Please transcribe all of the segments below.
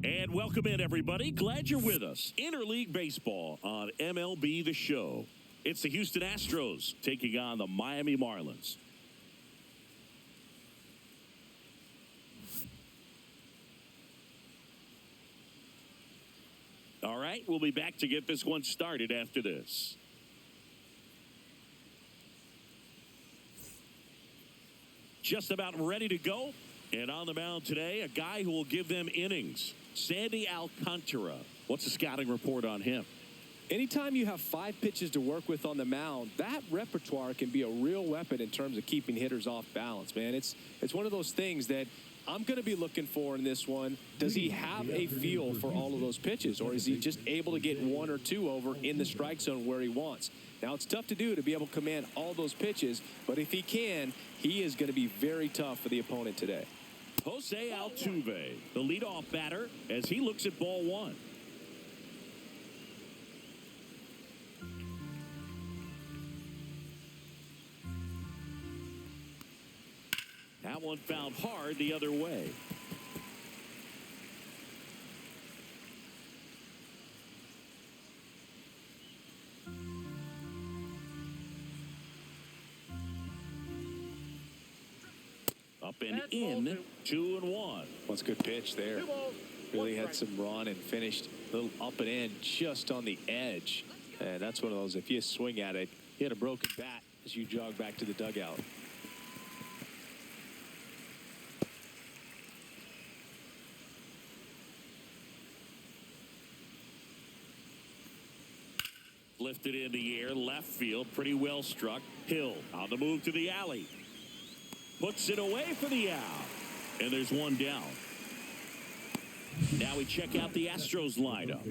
And welcome in, everybody. Glad you're with us. Interleague Baseball on MLB The Show. It's the Houston Astros taking on the Miami Marlins. All right, we'll be back to get this one started after this. Just about ready to go. And on the mound today, a guy who will give them innings, Sandy Alcantara. What's the scouting report on him? Anytime you have 5 pitches to work with on the mound, that repertoire can be a real weapon in terms of keeping hitters off balance, man. It's one of those things that I'm going to be looking for in this one. Does he have a feel for all of those pitches, or is he just able to get 1 or 2 over in the strike zone where he wants? Now, it's tough to do to be able to command all those pitches, but if he can, he is going to be very tough for the opponent today. Jose Altuve, the leadoff batter, as he looks at ball 1. That one fouled hard the other way. Up and in, 2-1. That's a good pitch there. Really had some run and finished a little up and in just on the edge. And that's one of those, if you swing at it, you had a broken bat as you jog back to the dugout. Lifted in the air, left field, pretty well struck. Hill on the move to the alley. Puts it away for the out. And there's one down. Now we check out the Astros lineup.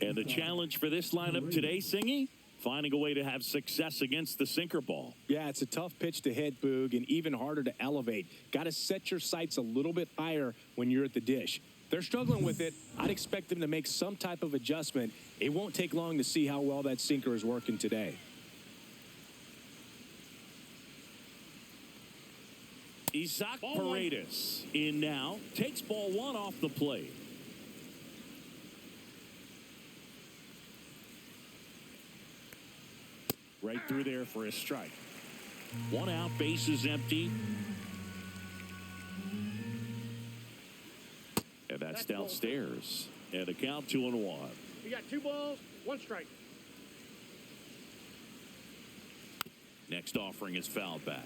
And the challenge for this lineup today, Singy, finding a way to have success against the sinker ball. Yeah, it's a tough pitch to hit, Boog, and even harder to elevate. Got to set your sights a little bit higher when you're at the dish. They're struggling with it. I'd expect them to make some type of adjustment. It won't take long to see how well that sinker is working today. Isaac Paredes in now. Takes ball 1 off the plate. Right through there for a strike. 1 out, bases empty. And that's downstairs. And a count 2-1. You got 2 balls, 1 strike. Next offering is fouled back.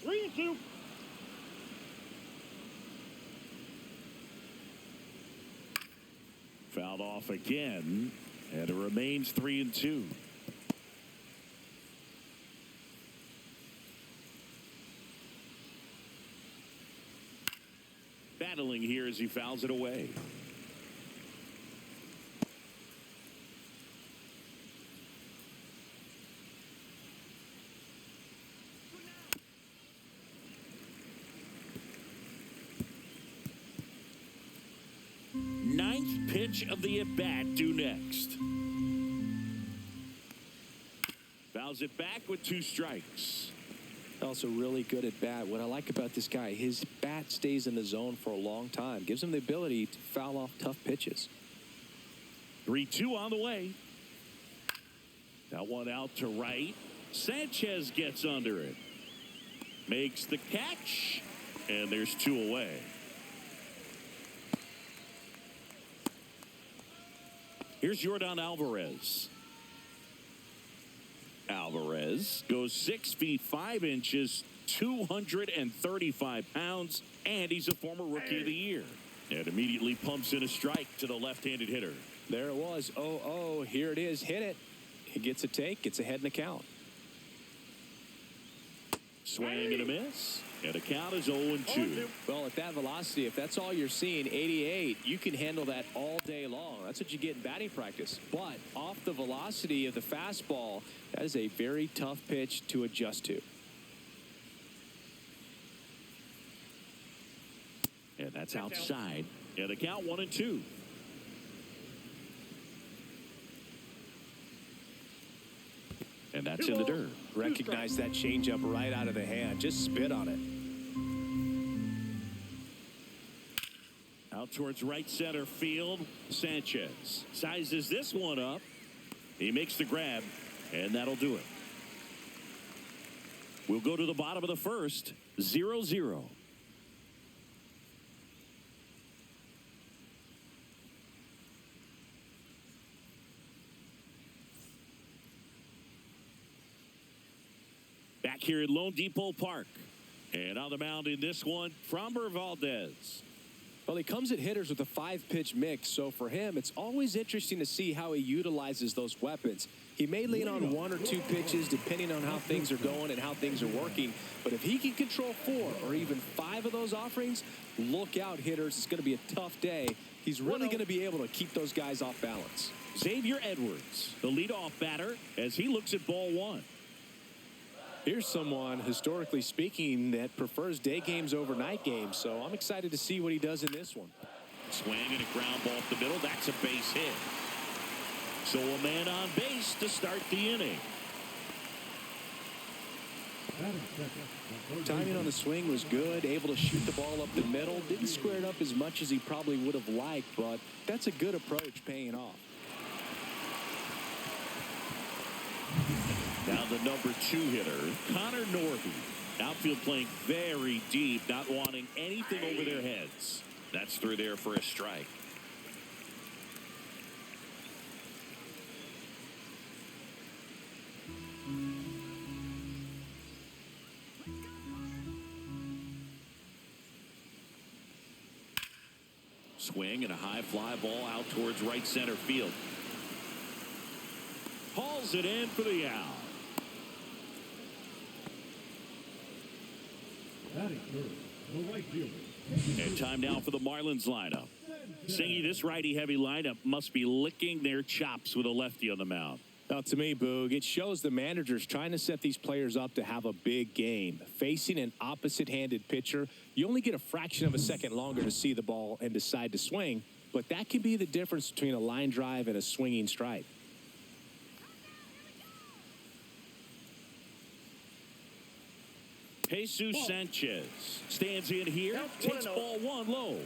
Three and two. Fouled off again. And it remains 3-2. Battling here as he fouls it away. Ninth pitch of the at-bat due next. Fouls it back with 2 strikes. Also really good at bat. What I like about this guy, his bat stays in the zone for a long time. Gives him the ability to foul off tough pitches. 3-2 on the way. That one out to right. Sanchez gets under it. Makes the catch. And there's 2 away. Here's Yordan Alvarez. Alvarez goes 6 feet 5 inches, 235 pounds, and he's a former Rookie of the Year. And immediately pumps in a strike to the left-handed hitter. There it was. 0-0. Here it is. Hit it. He gets a take. Gets ahead in the count. Swing and a miss. And the count is 0-2. Well, at that velocity, if that's all you're seeing, 88, you can handle that all day long. That's what you get in batting practice. But off the velocity of the fastball, that is a very tough pitch to adjust to. And that's outside. And the count 1-2. in the dirt. Recognize that changeup right out of the hand. Just spit on it. Out towards right center field. Sanchez sizes this one up. He makes the grab, and that'll do it. We'll go to the bottom of the first. 0-0. Back here at Lone Depot Park. And on the mound in this one, Framber Valdez. Well, he comes at hitters with a 5-pitch mix, so for him, it's always interesting to see how he utilizes those weapons. He may lean on 1 or 2 pitches depending on how things are going and how things are working, but if he can control 4 or even 5 of those offerings, look out, hitters. It's going to be a tough day. He's really going to be able to keep those guys off balance. Xavier Edwards, the leadoff batter, as he looks at ball 1. Here's someone, historically speaking, that prefers day games over night games, so I'm excited to see what he does in this one. Swing and a ground ball up the middle. That's a base hit. So a man on base to start the inning. Timing on the swing was good, able to shoot the ball up the middle. Didn't square it up as much as he probably would have liked, but that's a good approach paying off. Now the number 2 hitter, Connor Norby. Outfield playing very deep, not wanting anything over their heads. That's through there for a strike. Swing and a high fly ball out towards right center field. Hauls it in for the out. And time now for the Marlins lineup. Singy, this righty-heavy lineup must be licking their chops with a lefty on the mound. Now, to me, Boog, it shows the managers trying to set these players up to have a big game. Facing an opposite-handed pitcher, you only get a fraction of a second longer to see the ball and decide to swing, but that can be the difference between a line drive and a swinging strike. Jesus Sanchez stands in here, takes ball 1 low.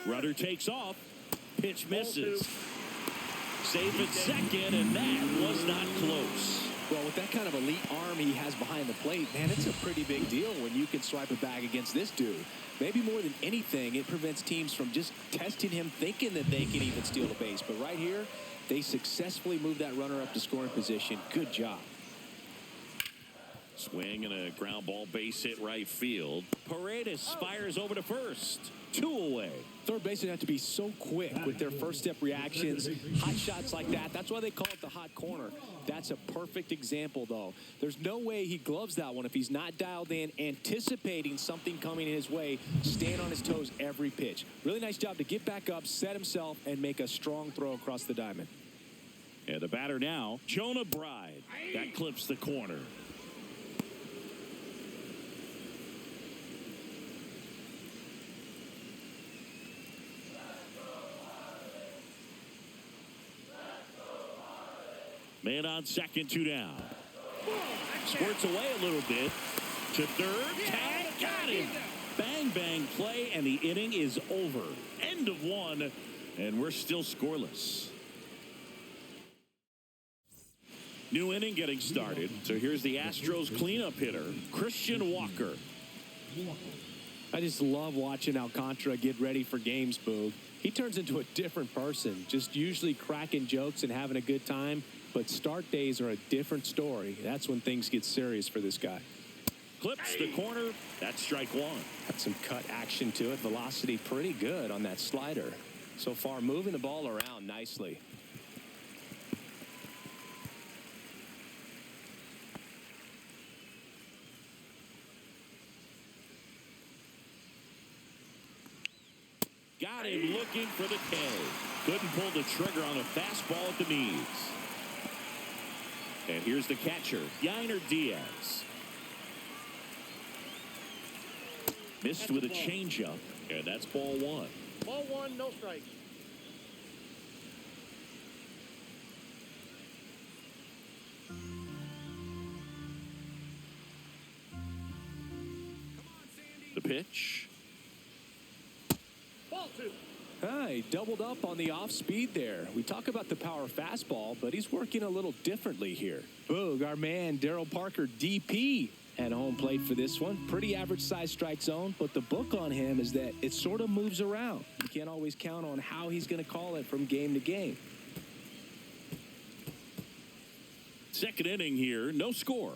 Runner takes off. Pitch misses. Save at second, and that was not close. Well, with that kind of elite arm he has behind the plate, man, it's a pretty big deal when you can swipe a bag against this dude. Maybe more than anything, it prevents teams from just testing him, thinking that they can even steal the base. But right here, they successfully moved that runner up to scoring position. Good job. Swing and a ground ball base hit right field. Paredes fires over to first. 2 away. Third basemen have to be so quick with their first step reactions. Hot shots like that. That's why they call it the hot corner. That's a perfect example, though. There's no way he gloves that one if he's not dialed in, anticipating something coming his way, staying on his toes every pitch. Really nice job to get back up, set himself, and make a strong throw across the diamond. And the batter now, Jonah Bride. That clips the corner. Man on second, 2 down. Squirts away a little bit. To third, tag, got him. Bang, bang play, and the inning is over. End of 1, and we're still scoreless. New inning getting started. So here's the Astros cleanup hitter, Christian Walker. I just love watching Alcantara get ready for games, Boog. He turns into a different person, just usually cracking jokes and having a good time. But start days are a different story. That's when things get serious for this guy. Clips the corner. That's strike 1. Got some cut action to it. Velocity pretty good on that slider. So far, moving the ball around nicely. Got him looking for the K. Couldn't pull the trigger on a fastball at the knees. And here's the catcher, Yainer Diaz. Missed with a changeup, and that's ball 1. Ball 1, no strikes. The pitch. Ball two. He doubled up on the off speed there. We talk about the power fastball, but he's working a little differently here. Boog, our man Daryl Parker, DP, at home plate for this one. Pretty average size strike zone, but the book on him is that it sort of moves around. You can't always count on how he's going to call it from game to game. Second inning here, no score.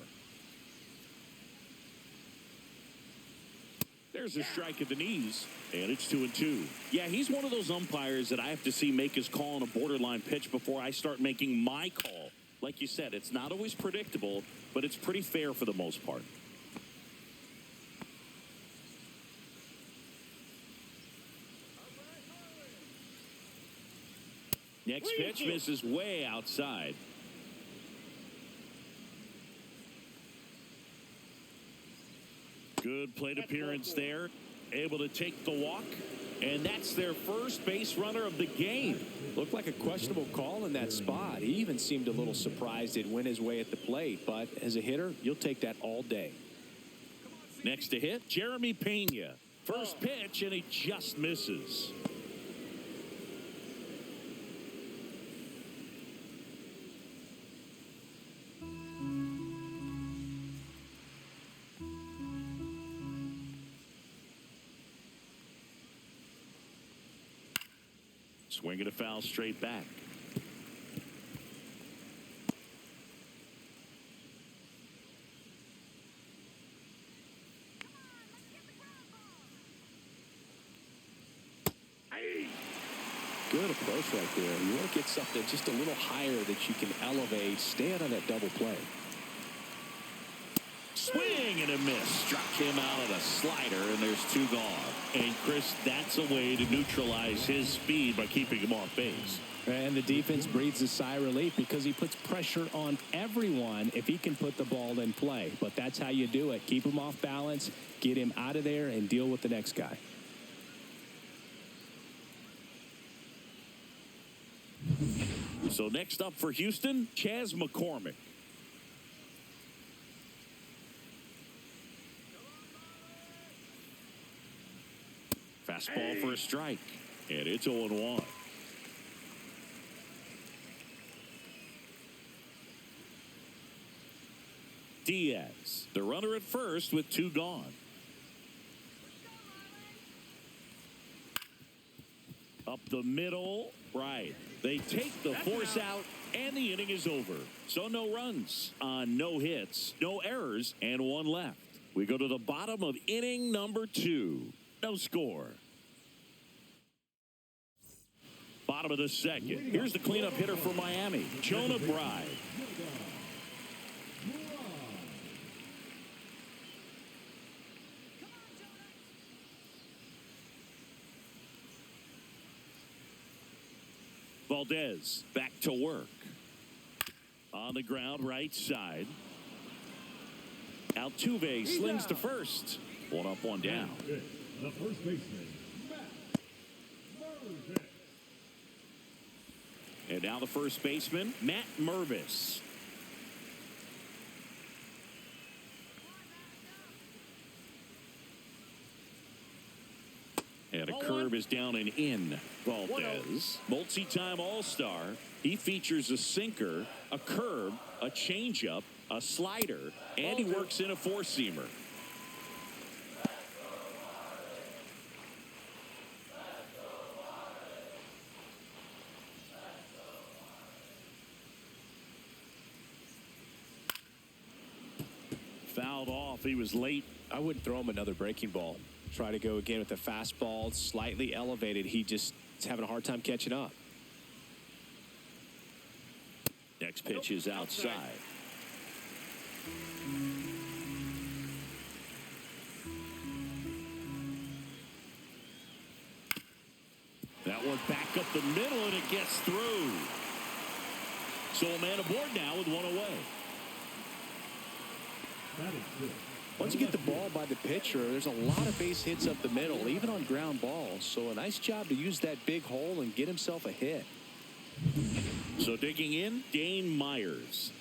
There's a strike at the knees, and it's 2-2. Yeah, he's one of those umpires that I have to see make his call on a borderline pitch before I start making my call. Like you said, it's not always predictable, but it's pretty fair for the most part. Next pitch misses way outside. Good plate appearance there. Able to take the walk. And that's their first base runner of the game. Looked like a questionable call in that spot. He even seemed a little surprised it went his way at the plate. But as a hitter, you'll take that all day. Next to hit, Jeremy Pena. First pitch, and he just misses. Swinging a foul straight back. Good approach right there. You want to get something just a little higher that you can elevate. Stay out on that double play. Swing and a miss. Struck him out of a slider, and there's two gone. And, Chris, that's a way to neutralize his speed by keeping him off base. And the defense breathes a sigh of relief because he puts pressure on everyone if he can put the ball in play. But that's how you do it. Keep him off balance, get him out of there, and deal with the next guy. So next up for Houston, Chas McCormick. Fastball for a strike, and it's 0-1. Diaz, the runner at first with two gone. Up the middle, right. They take the force out, and the inning is over. So no runs on no hits, no errors, and one left. We go to the bottom of inning number 2. No score. Bottom of the second. Here's the cleanup hitter for Miami, Jonah Bride. Valdez back to work. On the ground, right side. Altuve slings to first. One up, one down. The first baseman, Matt. And now the first baseman, Matt Mervis. And a curve is down and in. Valdez, multi-time All-Star. He features a sinker, a curve, a changeup, a slider, and he works in a four-seamer. Fouled off. He was late. I wouldn't throw him another breaking ball. Try to go again with the fastball, slightly elevated. He just is having a hard time catching up. Next pitch is outside. That one back up the middle, and it gets through. So a man aboard now with one away. Once you get the ball by the pitcher, there's a lot of base hits up the middle, even on ground balls. So a nice job to use that big hole and get himself a hit. So digging in, Dane Myers.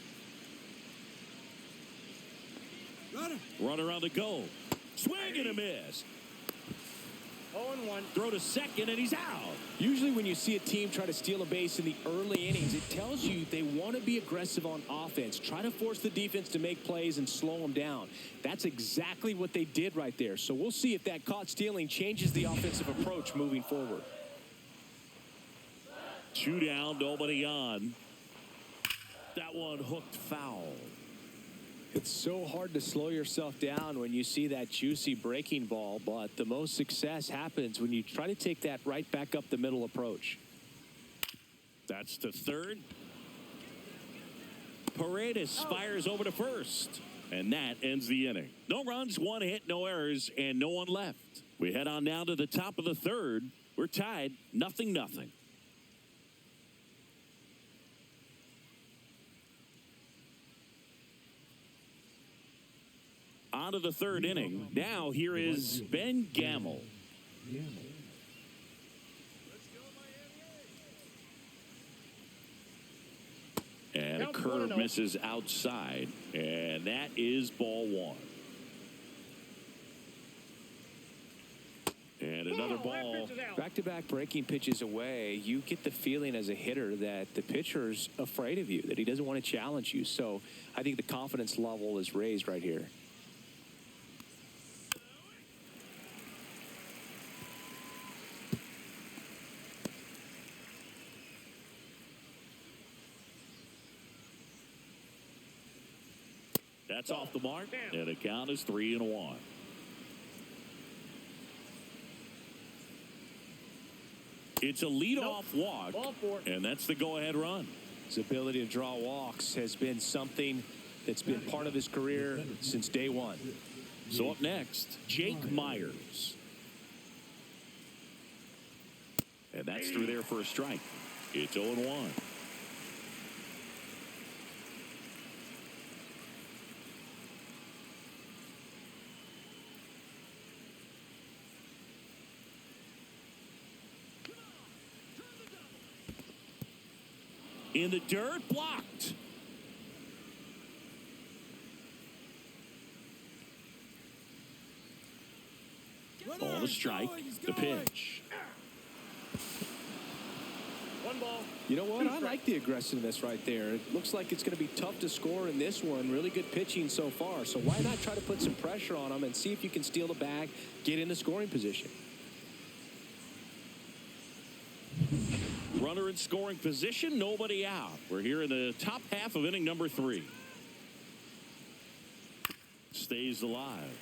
Runner on the go. Swing and a miss. 0-1. Throw to second, and he's out. Usually when you see a team try to steal a base in the early innings, it tells you they want to be aggressive on offense. Try to force the defense to make plays and slow them down. That's exactly what they did right there. So we'll see if that caught stealing changes the offensive approach moving forward. 2 down, nobody on. That one hooked foul. It's so hard to slow yourself down when you see that juicy breaking ball, but the most success happens when you try to take that right back up the middle approach. That's to third. Paredes fires over to first. And that ends the inning. No runs, 1 hit, no errors, and no one left. We head on down to the top of the third. We're tied, 0-0. On to the third inning. Now here is Ben Gamel. And a curve misses outside. And that is ball 1. And another ball. Back-to-back breaking pitches away, you get the feeling as a hitter that the pitcher's afraid of you, that he doesn't want to challenge you. So I think the confidence level is raised right here. That's off the mark, and the count is 3-1. It's a leadoff walk, and that's the go-ahead run. His ability to draw walks has been something that's been part of his career since day one. So up next, Jake Myers. And that's through there for a strike. It's 0-1. In the dirt, blocked. On the strike, the pitch. 1 ball. You know what? I like the aggressiveness right there. It looks like it's going to be tough to score in this one. Really good pitching so far. So why not try to put some pressure on them and see if you can steal the bag, get in the scoring position. Runner in scoring position, nobody out. We're here in the top half of inning number 3. Stays alive.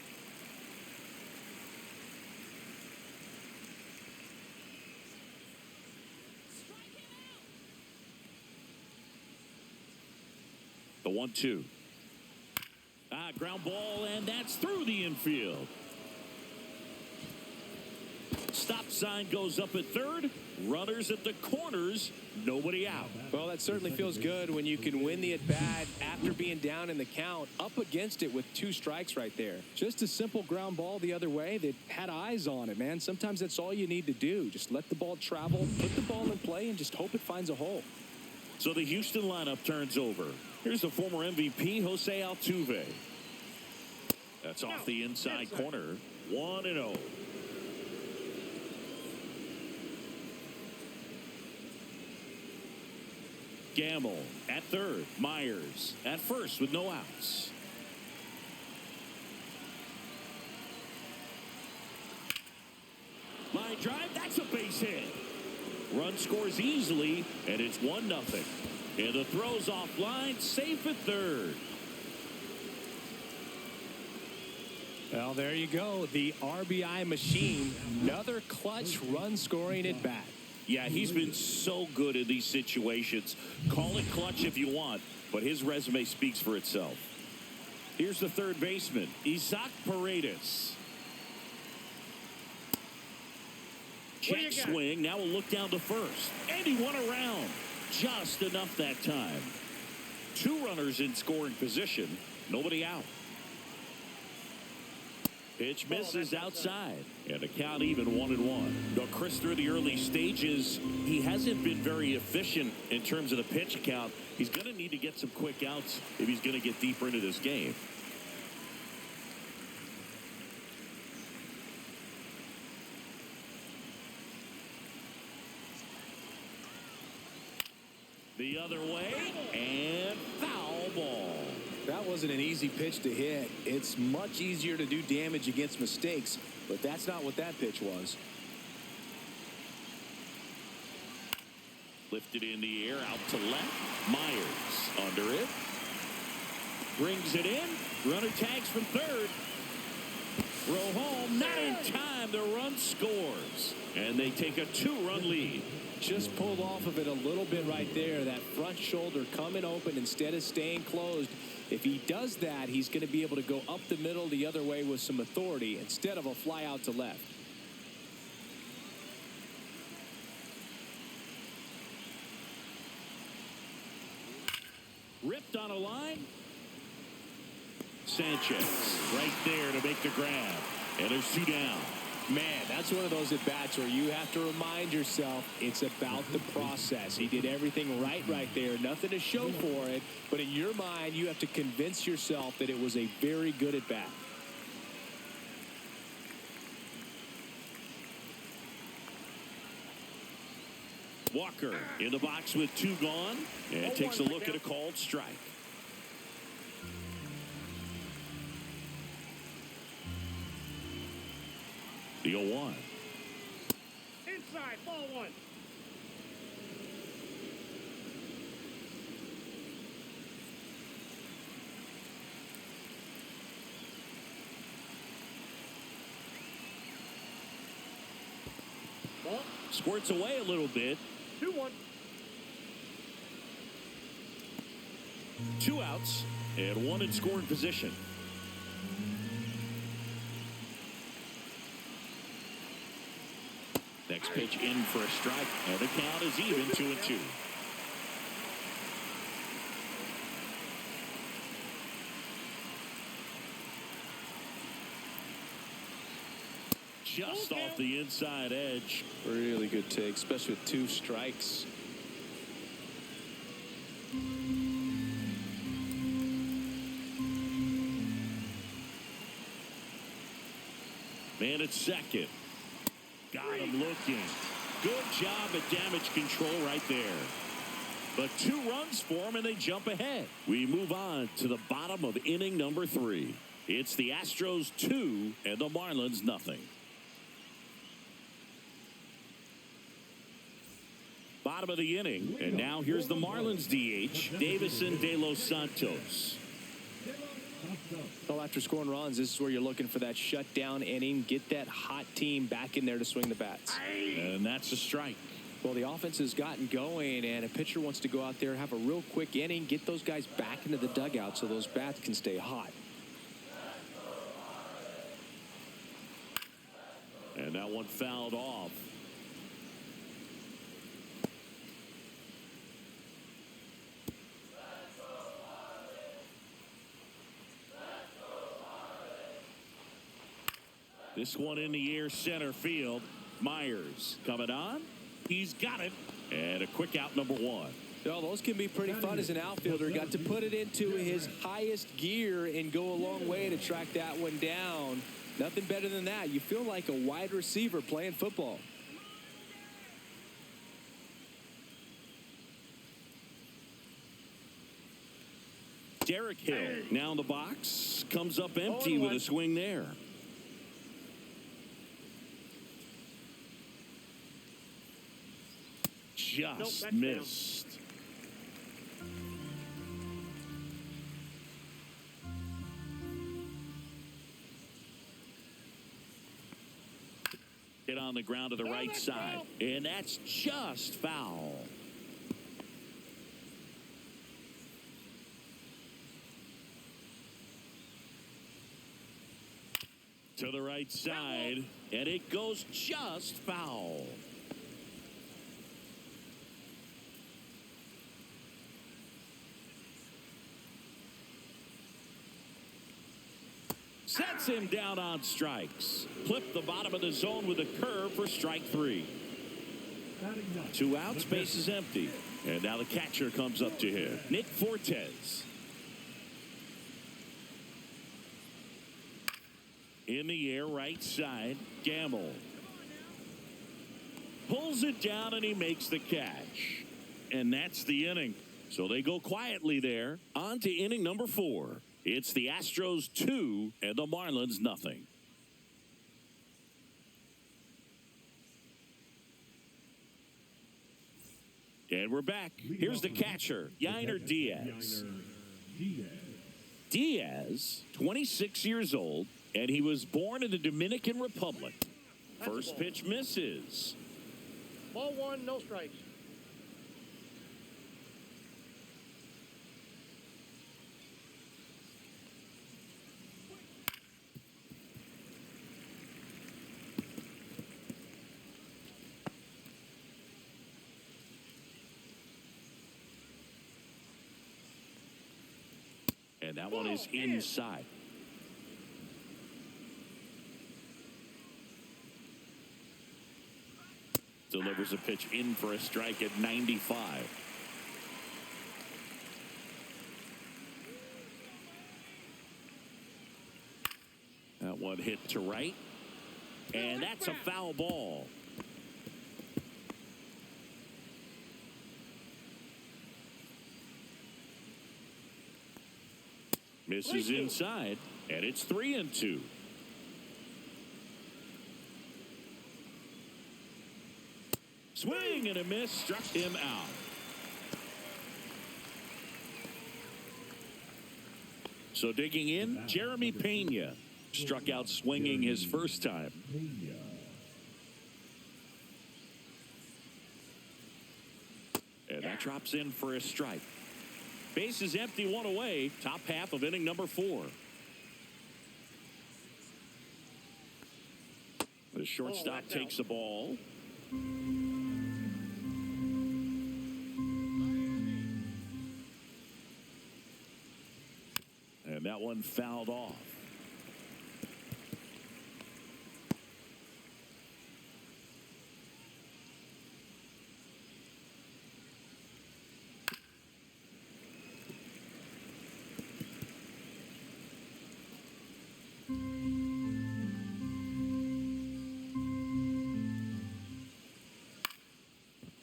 The 1-2. Ground ball, and that's through the infield. Stop sign goes up at third. Runners at the corners, nobody out. Well, that certainly feels good when you can win the at-bat after being down in the count, up against it with 2 strikes right there. Just a simple ground ball the other way that had eyes on it, man. Sometimes that's all you need to do. Just let the ball travel, put the ball in play, and just hope it finds a hole. So the Houston lineup turns over. Here's the former MVP, Jose Altuve. That's off the inside corner. 1-0. Gamble at third. Myers at first with no outs. Line drive, that's a base hit. Run scores easily, and it's 1-0. And the throw's offline, safe at third. Well, there you go. The RBI machine. Another clutch run scoring at bat. Yeah, he's been so good in these situations. Call it clutch if you want, but his resume speaks for itself. Here's the third baseman, Isaac Paredes. Check swing. Now we'll look down to first. And he won around. Just enough that time. 2 runners in scoring position. Nobody out. Pitch misses outside. And the count even 1-1. Now, Chris, through the early stages, he hasn't been very efficient in terms of the pitch count. He's going to need to get some quick outs if he's going to get deeper into this game. The other way, and foul ball. That wasn't an easy pitch to hit. It's much easier to do damage against mistakes, but that's not what that pitch was. Lifted in the air, out to left. Myers under it. Brings it in. Runner tags from third. Throw home, not in time. The run scores. And they take a 2-run lead. Just pulled off of it a little bit right there. That front shoulder coming open instead of staying closed. If he does that, he's going to be able to go up the middle the other way with some authority instead of a fly out to left. Ripped on a line. Sanchez right there to make the grab. And there's 2 down. Man, that's one of those at-bats where you have to remind yourself it's about the process. He did everything right there. Nothing to show for it. But in your mind, you have to convince yourself that it was a very good at-bat. Walker in the box with 2 gone. And takes a look at a called strike. The 0-1. Inside, ball 1. Ball. Squirts away a little bit. 2-1. 2 outs and 1 in scoring position. Next pitch in for a strike, and the count is even 2-2. Just off the inside edge. Really good take, especially with 2 strikes. Man at second. Got him looking. Good job at damage control right there. But 2 runs for him, and they jump ahead. We move on to the bottom of inning number 3. It's the Astros 2 and the Marlins nothing. Bottom of the inning, and now here's the Marlins DH, Davison De Los Santos. Well, after scoring runs, this is where you're looking for that shutdown inning. Get that hot team back in there to swing the bats. And that's a strike. Well, the offense has gotten going, and a pitcher wants to go out there, have a real quick inning, get those guys back into the dugout so those bats can stay hot. And that one fouled off. This one in the air, center field. Myers coming on. He's got it. And a quick out, number 1. Well, those can be pretty fun as an outfielder. Got to put it into his highest gear and go a long way to track that one down. Nothing better than that. You feel like a wide receiver playing football. Derek Hill now in the box. Comes up empty with a swing there. Just missed. Hit on the ground to the right side. And that's just foul. To the right side. And it goes just foul. Sets him down on strikes. Flip the bottom of the zone with a curve for strike 3. 2 outs, base is empty. And now the catcher comes up to him. Nick Fortes. In the air, right side. Gamble. Pulls it down and he makes the catch. and that's the inning. So they go quietly there. On to inning number 4. It's the Astros 2 and the Marlins nothing. And we're back. Here's the catcher, Yainer Diaz. Diaz, 26 years old, and he was born in the Dominican Republic. First pitch misses. Ball 1, no strikes. And that one is inside. Delivers a pitch in for a strike at 95. That one hit to right. And that's a foul ball. Misses inside, and it's 3-2. Swing and a miss, struck him out. So digging in, Jeremy Pena struck out swinging his first time. And that drops in for a strike. Base is empty, 1 away. Top half of inning number 4. The shortstop takes the ball. And that one fouled off.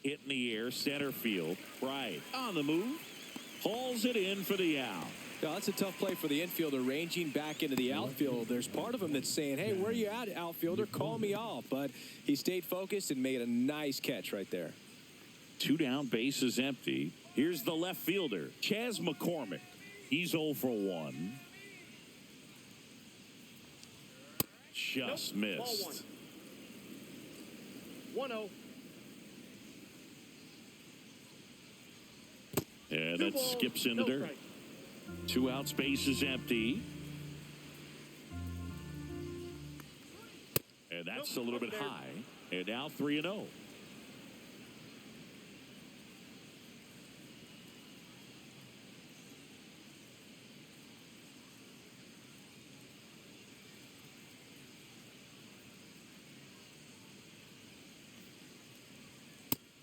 Hit in the air, center field. Right on the move. Hauls it in for the out. No, that's a tough play for the infielder, ranging back into the outfield. There's part of him that's saying, hey, where you at, outfielder? Call me off. But he stayed focused and made a nice catch right there. 2 down, base is empty. Here's the left fielder, Chas McCormick. He's 0 for 1. Just missed. 1-0. And that skips in the dirt. 2 outs, base is empty. And that's a little bit high. And now 3-0.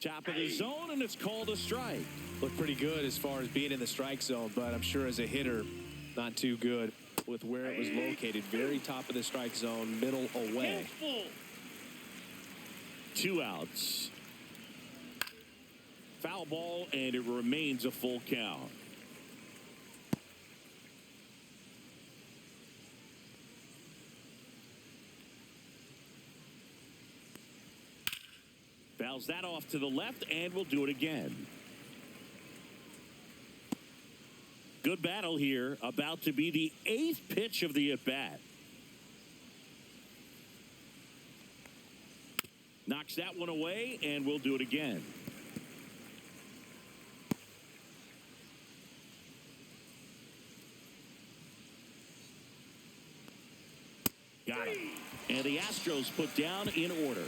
Top of the zone, and it's called a strike. Looked pretty good as far as being in the strike zone, but I'm sure as a hitter, not too good with where it was located. Very top of the strike zone, middle away. 2 outs. Foul ball, and it remains a full count. Fouls that off to the left, and we'll do it again. Good battle here. About to be the 8th pitch of the at-bat. Knocks that one away, and we'll do it again. Got it. And the Astros put down in order.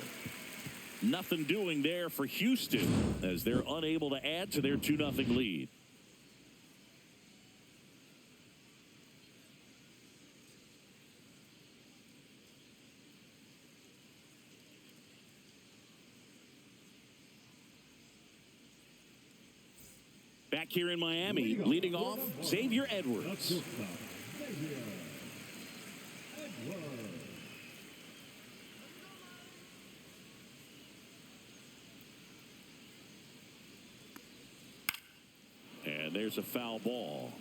Nothing doing there for Houston as they're unable to add to their 2-0 lead. Back here in Miami, leading off, Xavier Edwards. And there's a foul ball.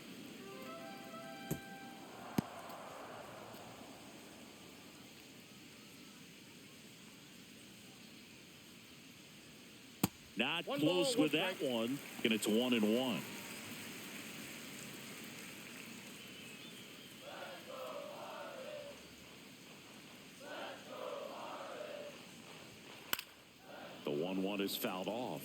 Not close with that one. And it's 1-1. The 1-1 is fouled off.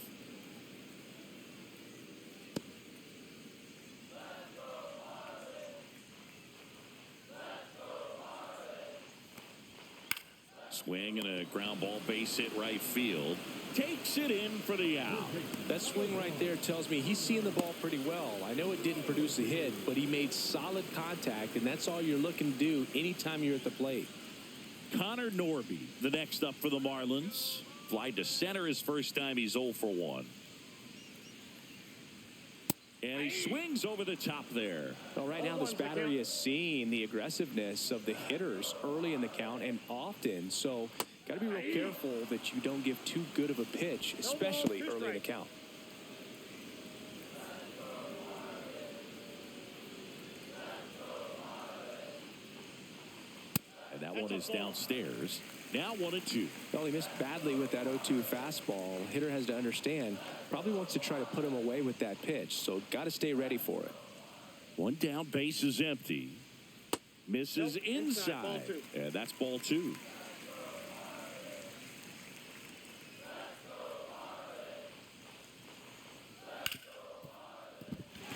Swing and a ground ball, base hit right field. Takes it in for the out. That swing right there tells me he's seeing the ball pretty well. I know it didn't produce a hit, but he made solid contact, and that's all you're looking to do anytime you're at the plate. Connor Norby, the next up for the Marlins. Fly to center his first time. He's 0 for 1. And he swings over the top there. Well, right now this battery is seeing the aggressiveness of the hitters early in the count and often. So got to be real careful that you don't give too good of a pitch, especially early in the count. And that one is downstairs. Now 1-2. Well, he missed badly with that 0-2 fastball. Hitter has to understand. Probably wants to try to put him away with that pitch. So got to stay ready for it. One down, base is empty. Misses inside. And that's ball 2.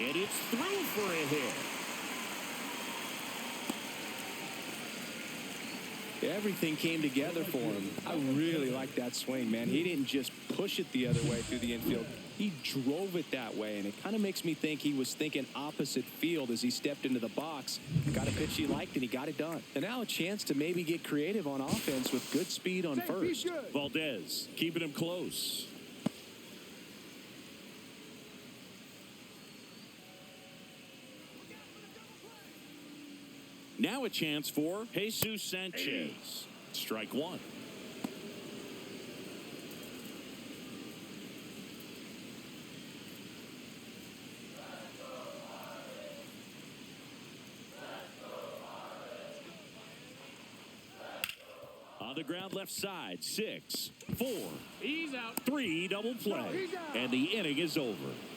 And it's through for a hit. Everything came together for him. I really like that swing, man. He didn't just push it the other way through the infield. He drove it that way, and it kind of makes me think he was thinking opposite field as he stepped into the box. Got a pitch he liked, and he got it done. And now a chance to maybe get creative on offense with good speed on first. Valdez keeping him close. Now a chance for Jesus Sanchez. Strike 1. On the ground left side, 6, 4. He's out. 3 double play. And the inning is over.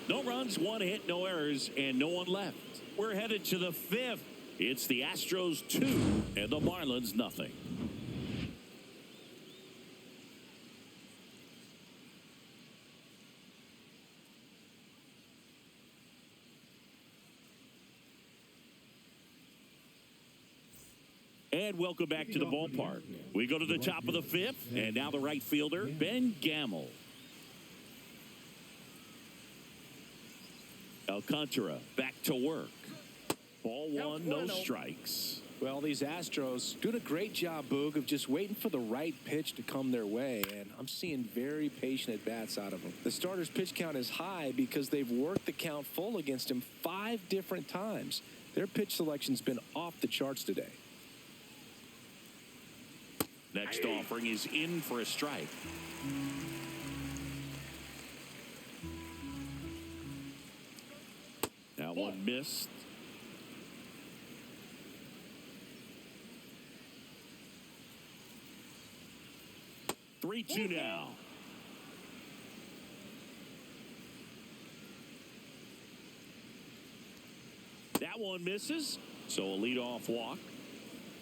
No runs, 1 hit, no errors, and no one left. We're headed to the 5th. It's the Astros 2 and the Marlins nothing. And welcome back to the ballpark. We go to the top of the 5th, and now the right fielder, Ben Gamel. Alcantara back to work. Ball 1, no strikes. Well, these Astros doing a great job, Boog, of just waiting for the right pitch to come their way, and I'm seeing very patient at-bats out of them. The starter's pitch count is high because they've worked the count full against him 5 different times. Their pitch selection's been off the charts today. Next offering is in for a strike. That one missed. Three, 2 now. That one misses. So a leadoff walk.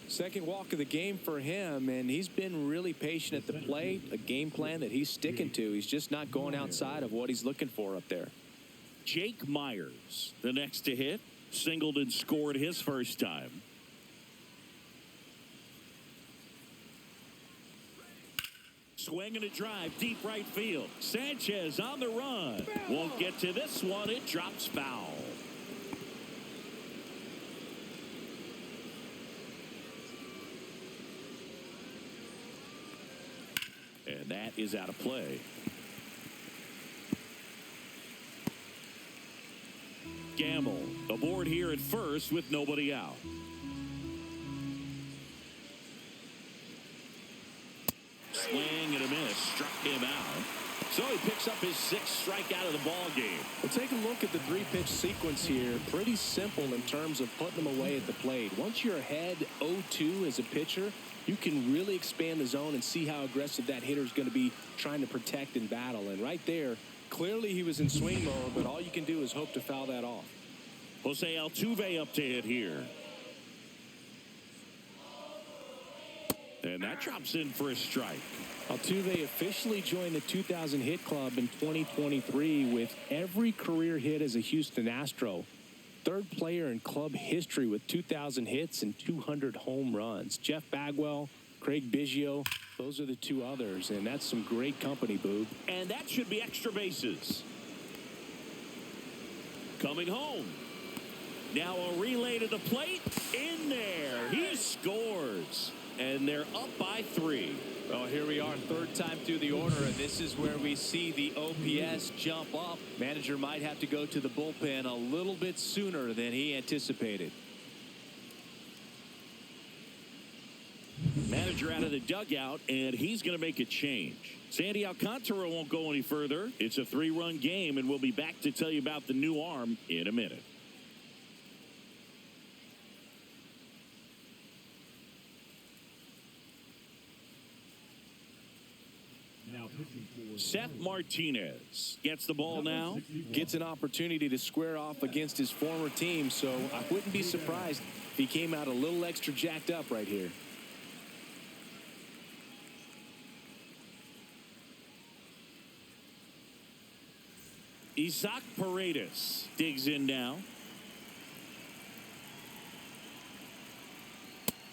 Second walk of the game for him, and he's been really patient at the plate. A game plan that he's sticking to. He's just not going outside of what he's looking for up there. Jake Myers, the next to hit, singled and scored his first time. Swing and a drive, deep right field. Sanchez on the run. Won't get to this one. It drops foul. And that is out of play. Gamble aboard here at first with nobody out. Swing and a miss. Struck him out. So he picks up his 6th strikeout of the ball game. Well, take a look at the 3-pitch sequence here. Pretty simple in terms of putting them away at the plate. Once you're ahead 0-2 as a pitcher, you can really expand the zone and see how aggressive that hitter is going to be trying to protect and battle. And right there, clearly he was in swing mode, but all you can do is hope to foul that off. Jose Altuve up to hit here. And that drops in for a strike. Altuve officially joined the 2,000 hit club in 2023 with every career hit as a Houston Astro. 3rd player in club history with 2,000 hits and 200 home runs. Jeff Bagwell, Craig Biggio, those are the 2 others, and that's some great company, Boob. And that should be extra bases. Coming home. Now a relay to the plate. In there. He scores. And they're up by 3. Well, here we are, 3rd time through the order, and this is where we see the OPS jump up. Manager might have to go to the bullpen a little bit sooner than he anticipated. Manager out of the dugout, and he's going to make a change. Sandy Alcantara won't go any further. It's a 3-run game, and we'll be back to tell you about the new arm in a minute. Now pitching for Seth Martinez gets the ball now. Gets an opportunity to square off against his former team, so I wouldn't be surprised if he came out a little extra jacked up right here. Isaac Paredes digs in now.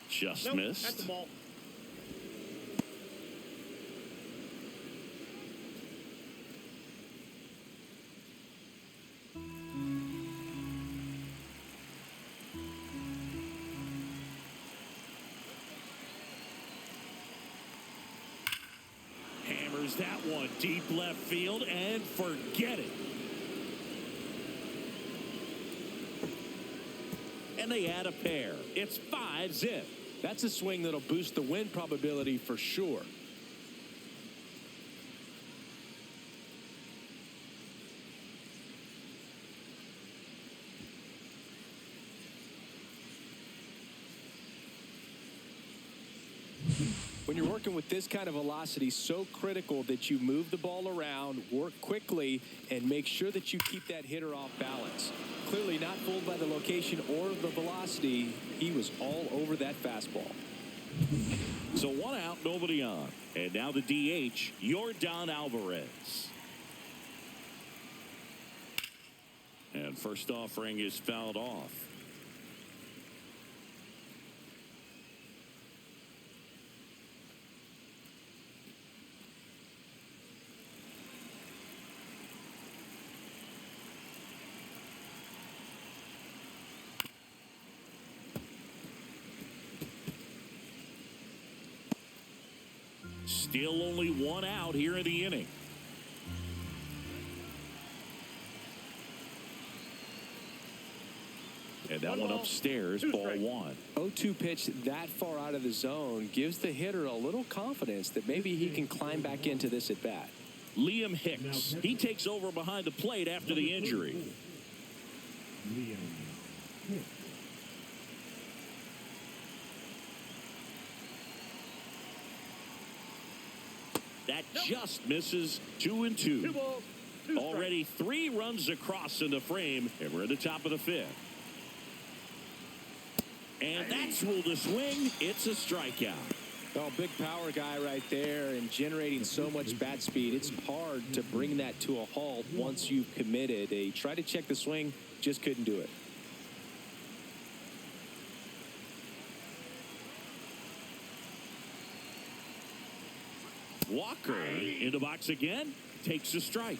Just Nope, missed. at the ball. Hammers that one deep left field and forget it. And they add a pair. It's 5-zip. That's a swing that'll boost the win probability for sure. When you're working with this kind of velocity, so critical that you move the ball around, work quickly, and make sure that you keep that hitter off balance. Clearly not fooled by the location or the velocity. He was all over that fastball. So 1 out, nobody on. And now the DH, Yordan Alvarez. And first offering is fouled off. Still only 1 out here in the inning. And that one upstairs, ball 1. 0-2 pitch that far out of the zone gives the hitter a little confidence that maybe he can climb back into this at bat. Liam Hicks, he takes over behind the plate after the injury. Liam Hicks. That just misses. 2-2. 2 balls, 2 strikes. Already 3 runs across in the frame, and we're at the top of the 5th. And that's ruled a swing. It's a strikeout. Oh, big power guy right there and generating so much bat speed. It's hard to bring that to a halt once you've committed. They tried to check the swing, just couldn't do it. Walker in the box again, takes a strike.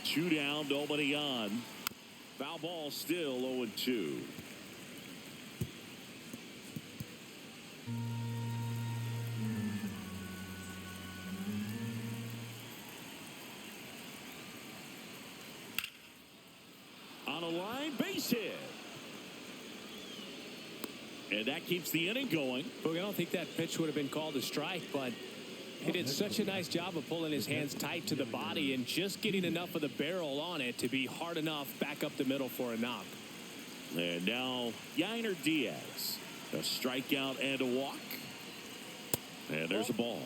Two down, nobody on. Foul ball still 0-2. On a line, base hit. And that keeps the inning going. Look, I don't think that pitch would have been called a strike, but he did such a nice job of pulling his hands tight to the body and just getting enough of the barrel on it to be hard enough back up the middle for a knock. And now Yainer Diaz. A strikeout and a walk. And there's a ball.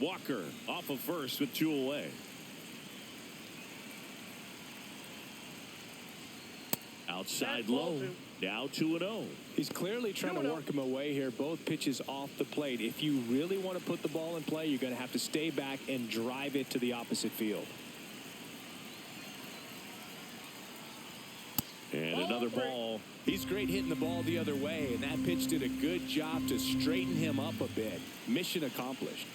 Walker off of first with 2 away. Outside low. Now 2-0. He's clearly trying to work him away here. Both pitches off the plate. If you really want to put the ball in play, you're going to have to stay back and drive it to the opposite field. And another ball. He's great hitting the ball the other way, and that pitch did a good job to straighten him up a bit. Mission accomplished.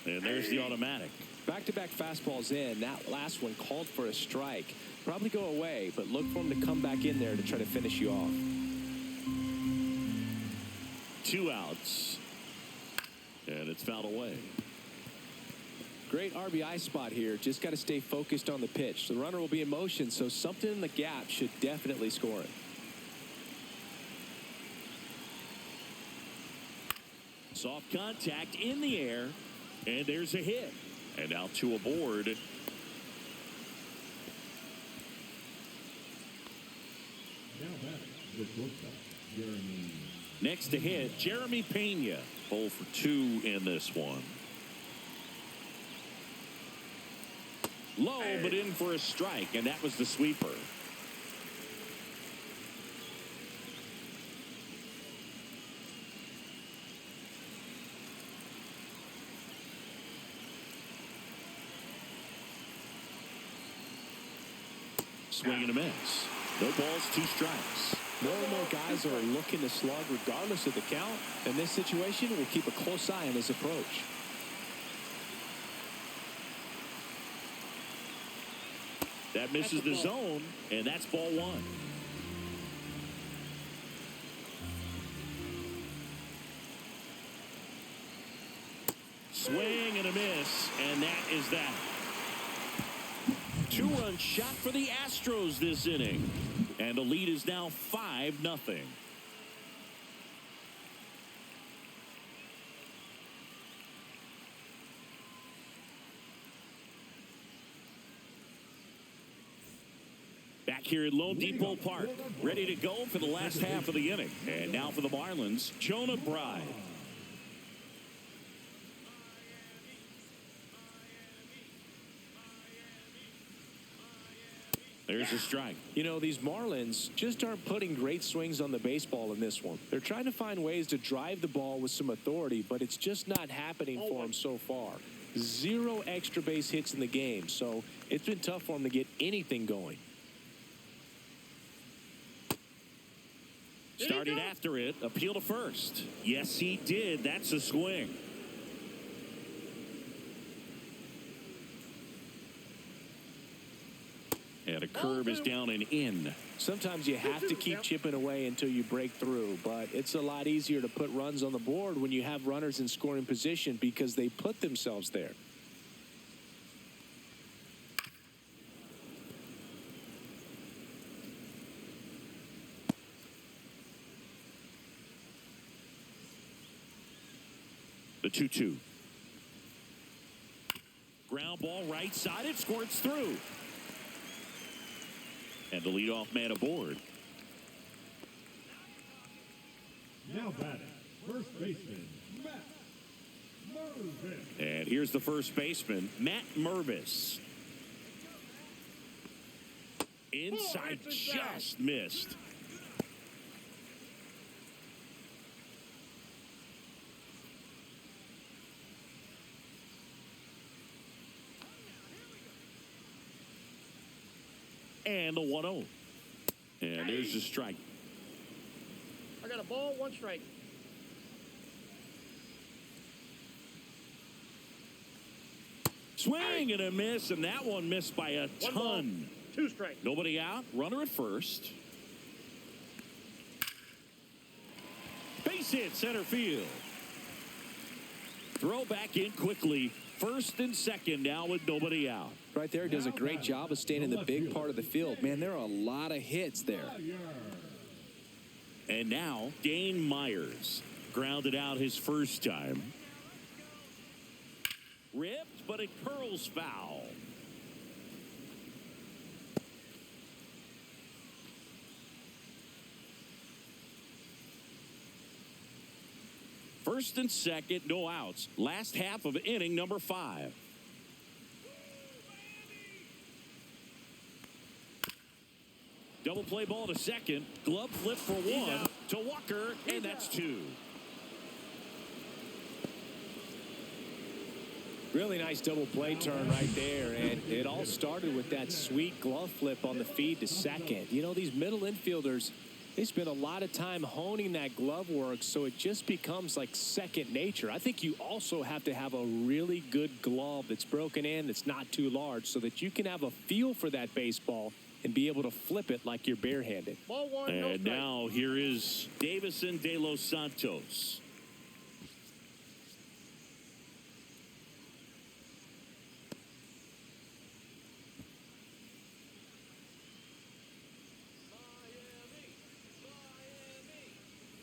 And there's the automatic. Back-to-back fastballs in. That last one called for a strike. Probably go away, but look for him to come back in there to try to finish you off. 2 outs. And it's fouled away. Great RBI spot here. Just got to stay focused on the pitch. The runner will be in motion, so something in the gap should definitely score it. Soft contact in the air. And there's a hit. And now 2 aboard. Now back, the shortstop, Jeremy. Next to hit, Jeremy Pena. 0 for 2 in this one. Low, but in for a strike, and that was the sweeper. Swing and a miss. No balls, 2 strikes. More and more guys are looking to slug regardless of the count. In this situation, we'll keep a close eye on his approach. That misses the zone, and that's ball 1. Swing and a miss, and that is that. 2-run shot for the Astros this inning. And the lead is now 5-0. Back here at Lone Depot Park, ready to go for the last half of the inning. And now for the Marlins, Jonah Bride. There's a strike. You know, these Marlins just aren't putting great swings on the baseball in this one. They're trying to find ways to drive the ball with some authority, but it's just not happening for them so far. 0 extra base hits in the game, so it's been tough for them to get anything going. Started after it, appeal to first. Yes, he did. That's a swing. And a curve is down and in. Sometimes you have to keep chipping away until you break through, but it's a lot easier to put runs on the board when you have runners in scoring position because they put themselves there. The 2-2. Ground ball right side. It squirts through. And the leadoff man aboard. Now batting, first baseman, Matt Mervis. And here's the first baseman, Matt Mervis. Inside, just missed. And the 1-0. And there's the strike. I got a ball, 1 strike. Swing and a miss, and that one missed by a 1 ball, ton. 2 strikes. Nobody out. Runner at first. Base hit, center field. Throw back in quickly. First and second now with nobody out. Right there, he does a great job of staying in the big part of the field. Man, there are a lot of hits there. And now, Dane Myers grounded out his first time. Ripped, but it curls foul. First and second, no outs. Last half of inning number 5. Double play ball to second. Glove flip for 1 to Walker, and that's 2. Really nice double play turn right there, and it all started with that sweet glove flip on the feed to second. You know, these middle infielders, they spend a lot of time honing that glove work, so it just becomes like second nature. I think you also have to have a really good glove that's broken in, that's not too large, so that you can have a feel for that baseball and be able to flip it like you're barehanded. Ball 1, and now here is Davison de los Santos.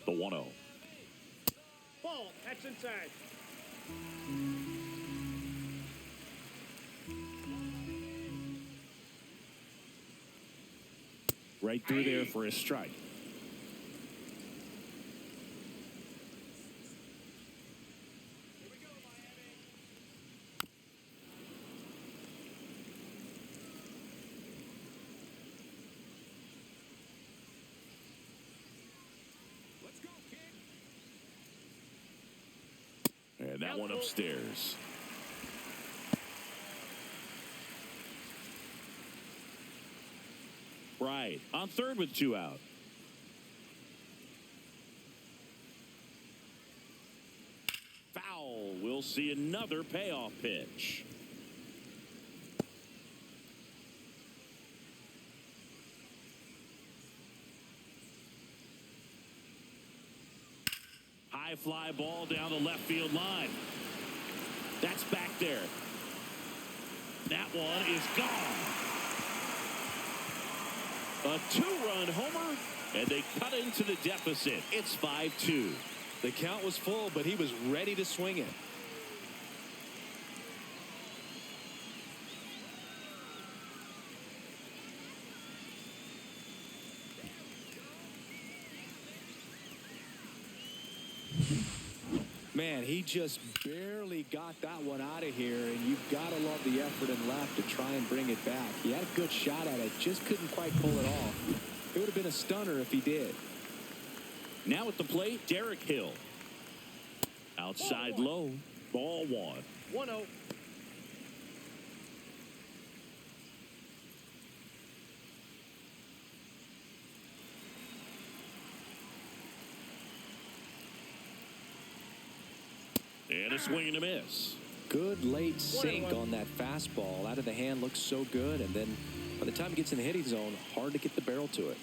The 1-0. Ball, that's inside. Right through there for a strike. And that one upstairs. Right. On third with 2 out. Foul. We'll see another payoff pitch. High fly ball down the left field line. That's back there. That one is gone. A 2-run homer, and they cut into the deficit. It's 5-2. The count was full, but he was ready to swing it. Man, he just barely got that one out of here, and you've got to love the effort and left to try and bring it back. He had a good shot at it, just couldn't quite pull it off. It would have been a stunner if he did. Now at the plate, Derek Hill. Outside low, ball 1. 1-0. And a swing and a miss. Good late sink on that fastball. Out of the hand, looks so good, and then by the time it gets in the hitting zone, hard to get the barrel to it.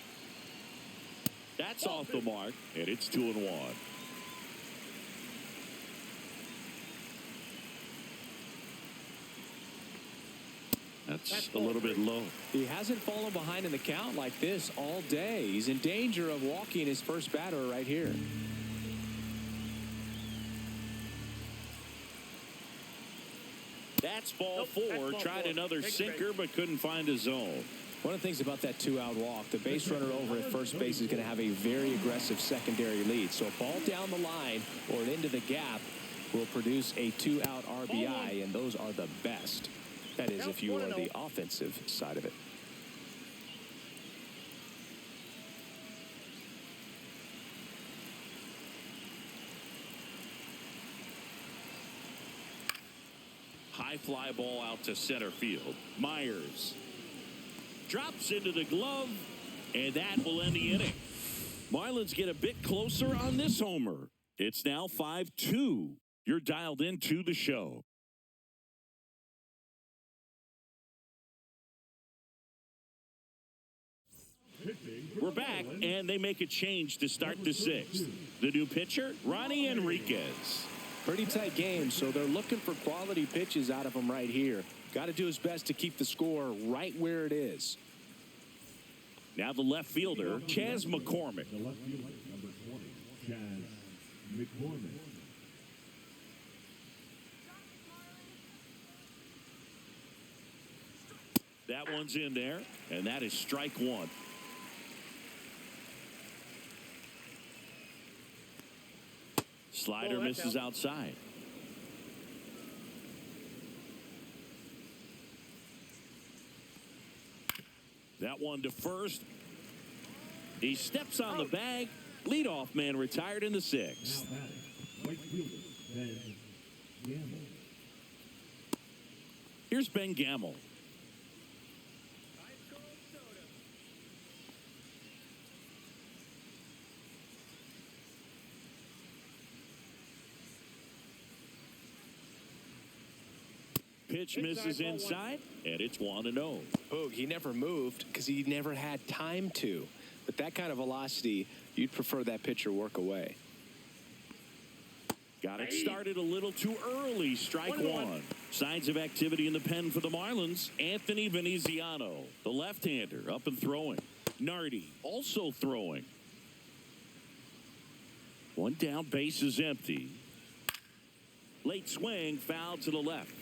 That's off the mark, and it's 2-1. That's a little bit low. He hasn't fallen behind in the count like this all day. He's in danger of walking his first batter right here. That's ball 4. Tried another sinker, but couldn't find a zone. One of the things about that 2-out walk, the base runner over at first base is going to have a very aggressive secondary lead. So a ball down the line or into the gap will produce a 2-out RBI, and those are the best. That is, if you are the offensive side of it. High fly ball out to center field. Myers drops into the glove, and that will end the inning. Marlins get a bit closer on this homer. It's now 5-2. You're dialed into the show. We're back, and they make a change to start the 6th. The new pitcher, Ronnie Enriquez. Pretty tight game, so they're looking for quality pitches out of him right here. Got to do his best to keep the score right where it is. Now the left fielder, Chas McCormick. The left fielder, number 20, Chas McCormick. That one's in there, and that is strike one. Slider misses outside. That one to first. He steps on the bag. Leadoff man retired in the sixth. Now batting, right fielder, Ben Gamble. Here's Ben Gamble. Pitch misses inside, and it's 1-0. Boog, he never moved because he never had time to. With that kind of velocity, you'd prefer that pitcher work away. Got it started a little too early. Strike one. Signs of activity in the pen for the Marlins. Anthony Veneziano, the left-hander, up and throwing. Nardi also throwing. One down, base is empty. Late swing, foul to the left.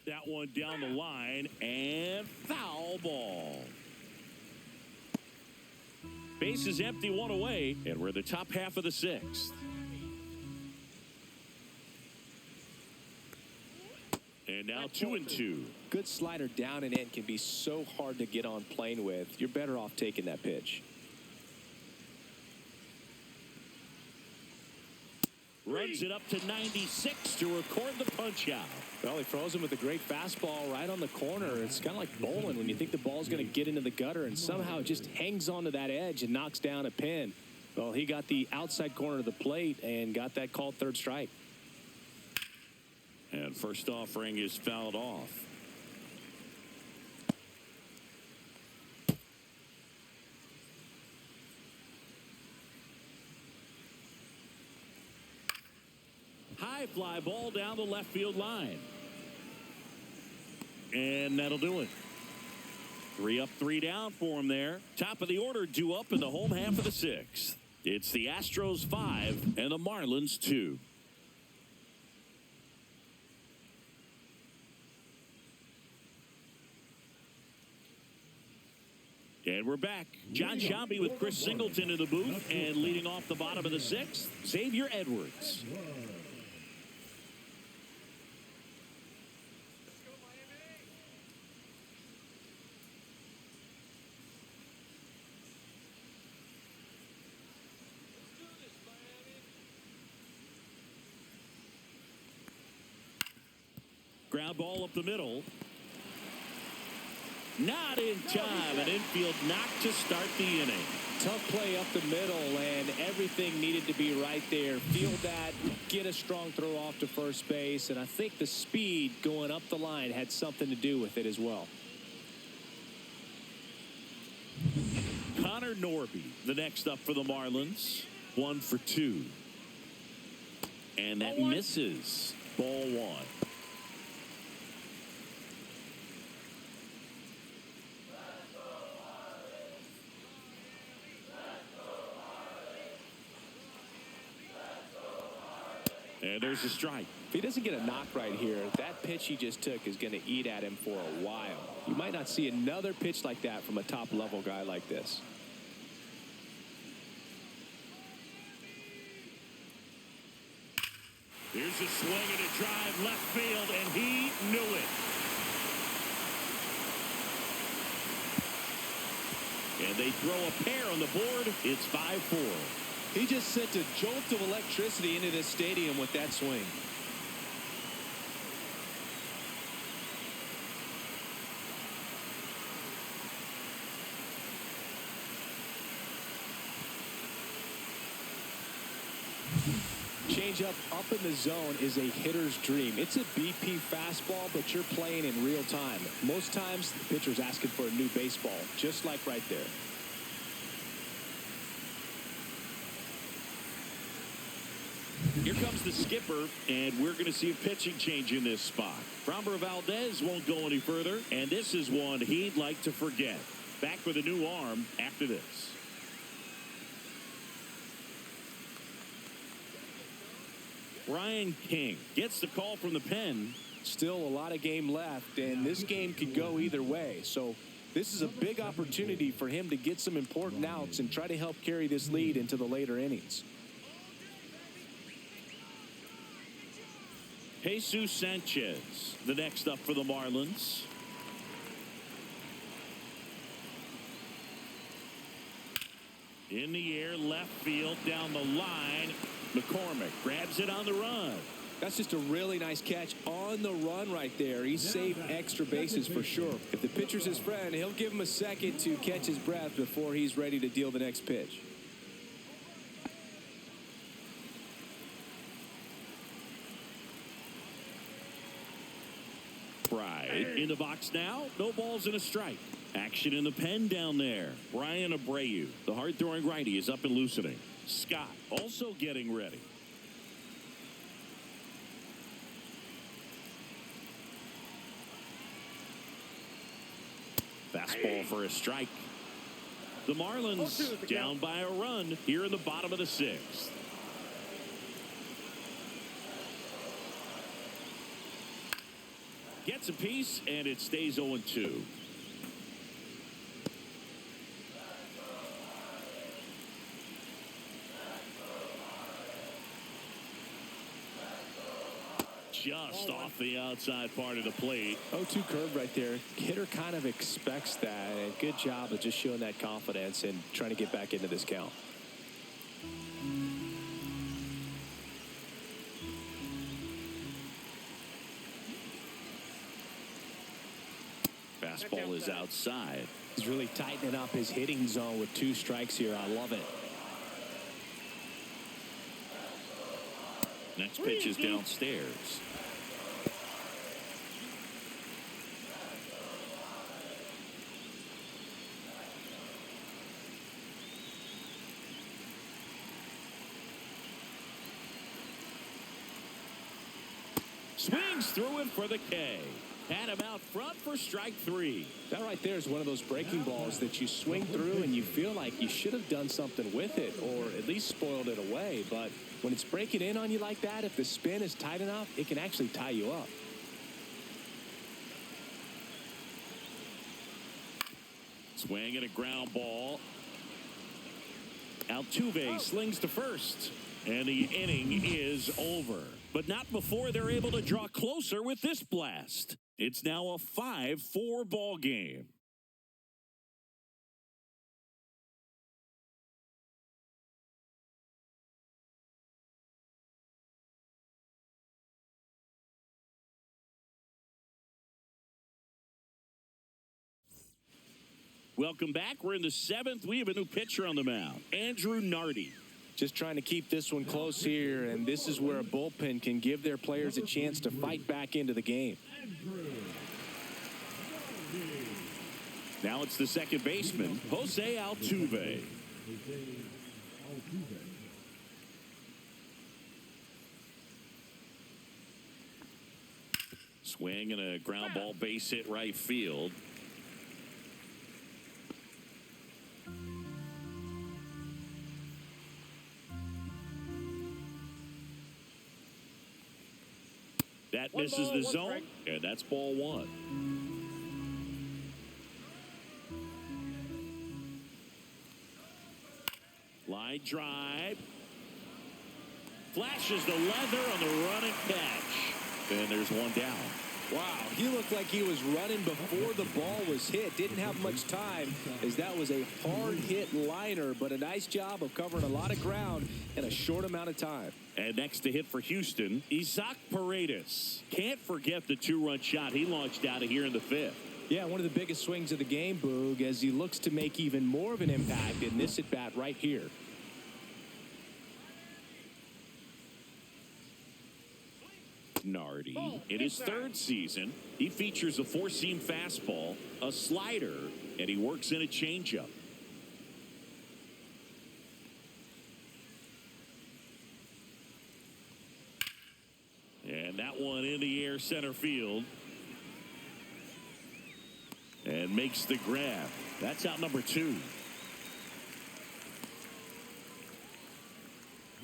That one down the line, and foul ball. Base is empty, one away, and we're in the top half of the sixth. And now 2-2. Good slider down and in can be so hard to get on plane with. You're better off taking that pitch. Runs it up to 96 to record the punch out. Well, he throws him with a great fastball right on the corner. It's kind of like bowling when you think the ball's going to get into the gutter and somehow it just hangs onto that edge and knocks down a pin. Well, he got the outside corner of the plate and got that called third strike. And first offering is fouled off. High fly ball down the left field line. And that'll do it. 3 up, 3 down for him there. Top of the order due up in the home half of the sixth. It's the Astros 5 and the Marlins 2. And we're back. John Sciambi with Chris Singleton in the booth, and leading off the bottom of the sixth, Xavier Edwards. Ground ball up the middle. Not in time. An infield knock to start the inning. Tough play up the middle, and everything needed to be right there. Field that, get a strong throw off to first base, and I think the speed going up the line had something to do with it as well. Connor Norby, the next up for the Marlins. 1 for 2. And that misses. Ball 1. And there's a strike. If he doesn't get a knock right here, that pitch he just took is going to eat at him for a while. You might not see another pitch like that from a top-level guy like this. Here's a swing and a drive left field, and he knew it. And they throw a pair on the board. It's 5-4. He just sent a jolt of electricity into this stadium with that swing. changeup up in the zone is a hitter's dream. It's a BP fastball, but you're playing in real time. Most times, the pitcher's asking for a new baseball, just like right there. Here comes the skipper, and we're going to see a pitching change in this spot. Framber Valdez won't go any further, and this is one he'd like to forget. Back with a new arm after this. Brian King gets the call from the pen. Still a lot of game left, and this game could go either way. So this is a big opportunity for him to get some important outs and try to help carry this lead into the later innings. Jesus Sanchez, the next up for the Marlins. In the air, left field, down the line. McCormick grabs it on the run. That's just a really nice catch on the run right there. He saved extra bases for sure. If the pitcher's his friend, he'll give him a second to catch his breath before he's ready to deal the next pitch. Pride in the box now. No balls and a strike. Action in the pen down there. Brian Abreu, the hard-throwing righty, is up and loosening. Scott also getting ready. Fastball for a strike. The Marlins down by a run here in the bottom of the sixth. Gets a piece, and it stays 0-2. Just off the outside part of the plate. 0-2 curve right there. Hitter kind of expects that. And good job of just showing that confidence and trying to get back into this count. Fastball is outside. He's really tightening up his hitting zone with 2 strikes here. I love it. Next pitch is downstairs. Swings through it for the K. Had him out front for strike 3. That right there is one of those breaking balls that you swing through and you feel like you should have done something with it or at least spoiled it away. But when it's breaking in on you like that, if the spin is tight enough, it can actually tie you up. Swing and a ground ball. Altuve slings to first. And the inning is over. But not before they're able to draw closer with this blast. It's now a 5-4 ball game. Welcome back. We're in the 7th. We have a new pitcher on the mound, Andrew Nardi. Just trying to keep this one close here, and this is where a bullpen can give their players a chance to fight back into the game. Now it's the second baseman, Jose Altuve. Swing and a ground ball, base hit right field. That misses the zone, and that's ball 1. Line drive. Flashes the leather on the run and catch. And there's one down. Wow, he looked like he was running before the ball was hit. Didn't have much time as that was a hard hit liner, but a nice job of covering a lot of ground in a short amount of time. And next to hit for Houston, Isaac Paredes. Can't forget the 2-run shot he launched out of here in the 5th. Yeah, one of the biggest swings of the game, Boog, as he looks to make even more of an impact in this at-bat right here. Nardi. In his third season, he features a four-seam fastball, a slider, and he works in a changeup. And that one in the air center field. And makes the grab. That's out number 2.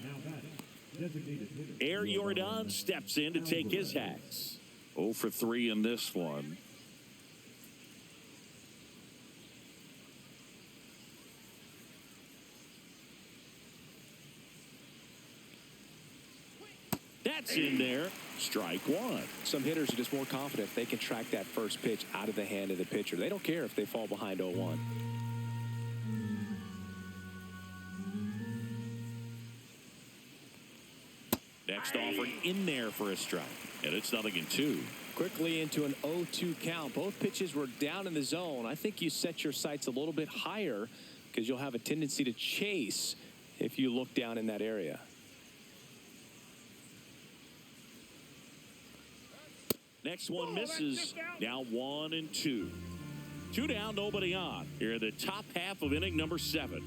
Now batting, designated hitter. Air Jordan steps in to take his hacks. 0 for 3 in this one. That's in there. Strike 1. Some hitters are just more confident if they can track that first pitch out of the hand of the pitcher. They don't care if they fall behind 0-1. Next offer in there for a strike. And it's 0-2. Quickly into an 0-2 count. Both pitches were down in the zone. I think you set your sights a little bit higher because you'll have a tendency to chase if you look down in that area. Next one misses. Now 1-2. 2 down, nobody on. Here in the top half of inning number 7.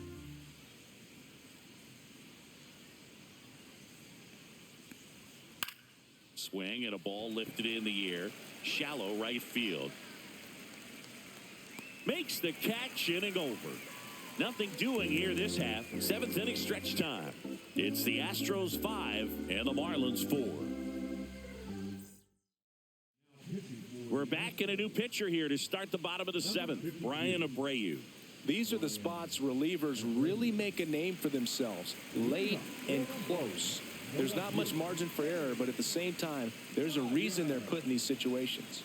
Swing and a ball lifted in the air. Shallow right field. Makes the catch, inning over. Nothing doing here this half. 7th inning stretch time. It's the Astros 5 and the Marlins 4. We're back in a new pitcher here to start the bottom of the 7th. Brian Abreu. These are the spots relievers really make a name for themselves. Late and close. There's not much margin for error, but at the same time, there's a reason they're put in these situations.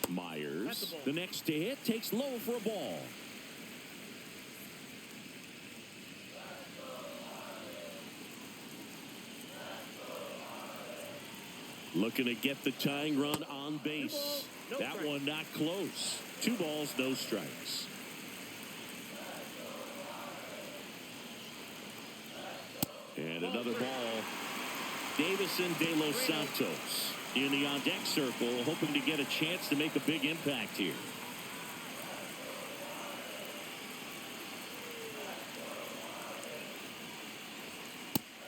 Myers, the next to hit, takes low for a ball. Looking to get the tying run on base. That one not close. 2 balls, no strikes. And another ball. Davison De Los Santos in the on-deck circle, hoping to get a chance to make a big impact here.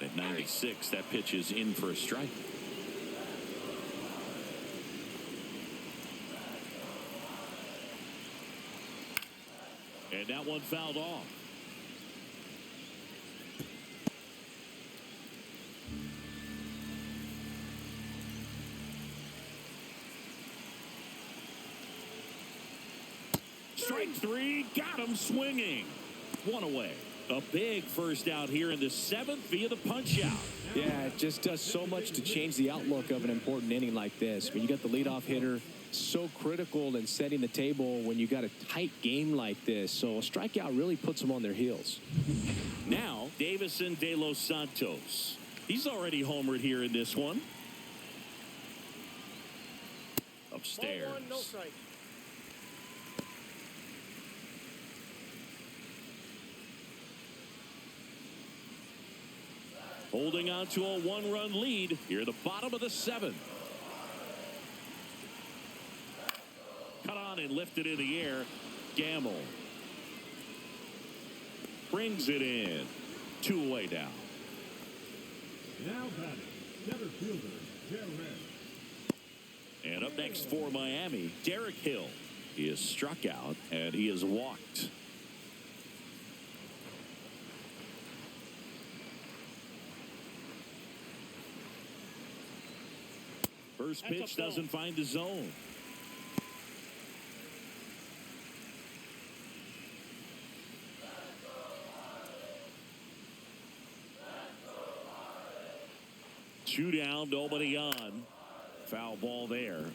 At 96, that pitch is in for a strike. And that one fouled off. Strike 3, got him swinging. 1 away. A big first out here in the 7th via the punch out. Yeah, it just does so much to change the outlook of an important inning like this. When you got the leadoff hitter, so critical in setting the table when you got a tight game like this. So a strikeout really puts them on their heels. Now, Davison De Los Santos. He's already homered here in this one. Upstairs. 1, no strike. Holding on to a 1-run lead here at the bottom of the 7th. Cut on and lifted in the air. Gamble. Brings it in. 2 away now. Now batting, center fielder, Derek. And up next for Miami, Derek Hill. He is struck out and he is walked. First pitch doesn't find the zone. Two down, nobody on. Foul ball there.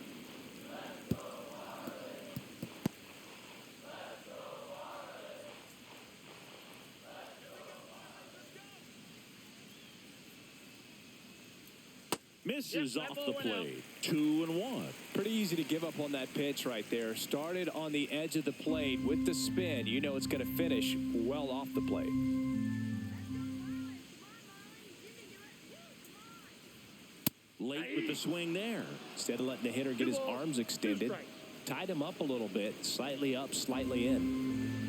Misses Yep, that off ball the went out. plate. 2-1. Pretty easy to give up on that pitch right there. Started on the edge of the plate with the spin. You know it's going to finish well off the plate. Late with the swing there. Instead of letting the hitter get his arms extended, tied him up a little bit, slightly up, slightly in.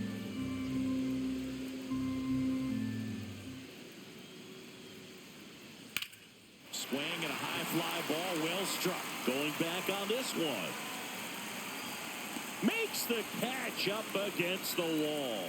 Swing and a high fly ball, well struck. Going back on this one. Makes the catch up against the wall.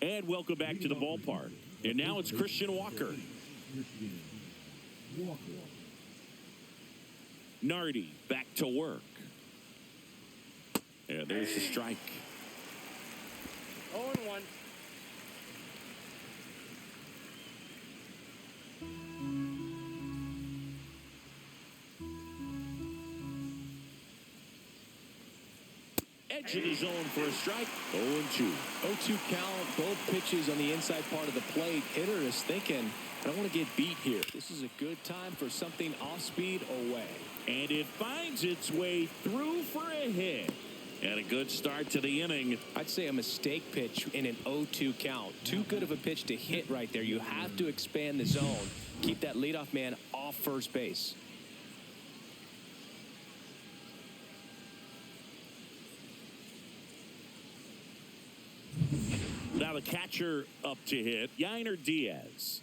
And welcome back to the ballpark. And now it's Christian Walker. Nardi back to work. And there's the strike. 0-1. Edge of the zone for a strike. 0-2. 0-2 count, both pitches on the inside part of the plate. Hitter is thinking, I don't want to get beat here. This is a good time for something off speed or way. And it finds its way through for a hit. And a good start to the inning. I'd say a mistake pitch in an 0-2 count. Too good of a pitch to hit right there. You have to expand the zone. Keep that leadoff man off first base. Now the catcher up to hit, Yainer Diaz.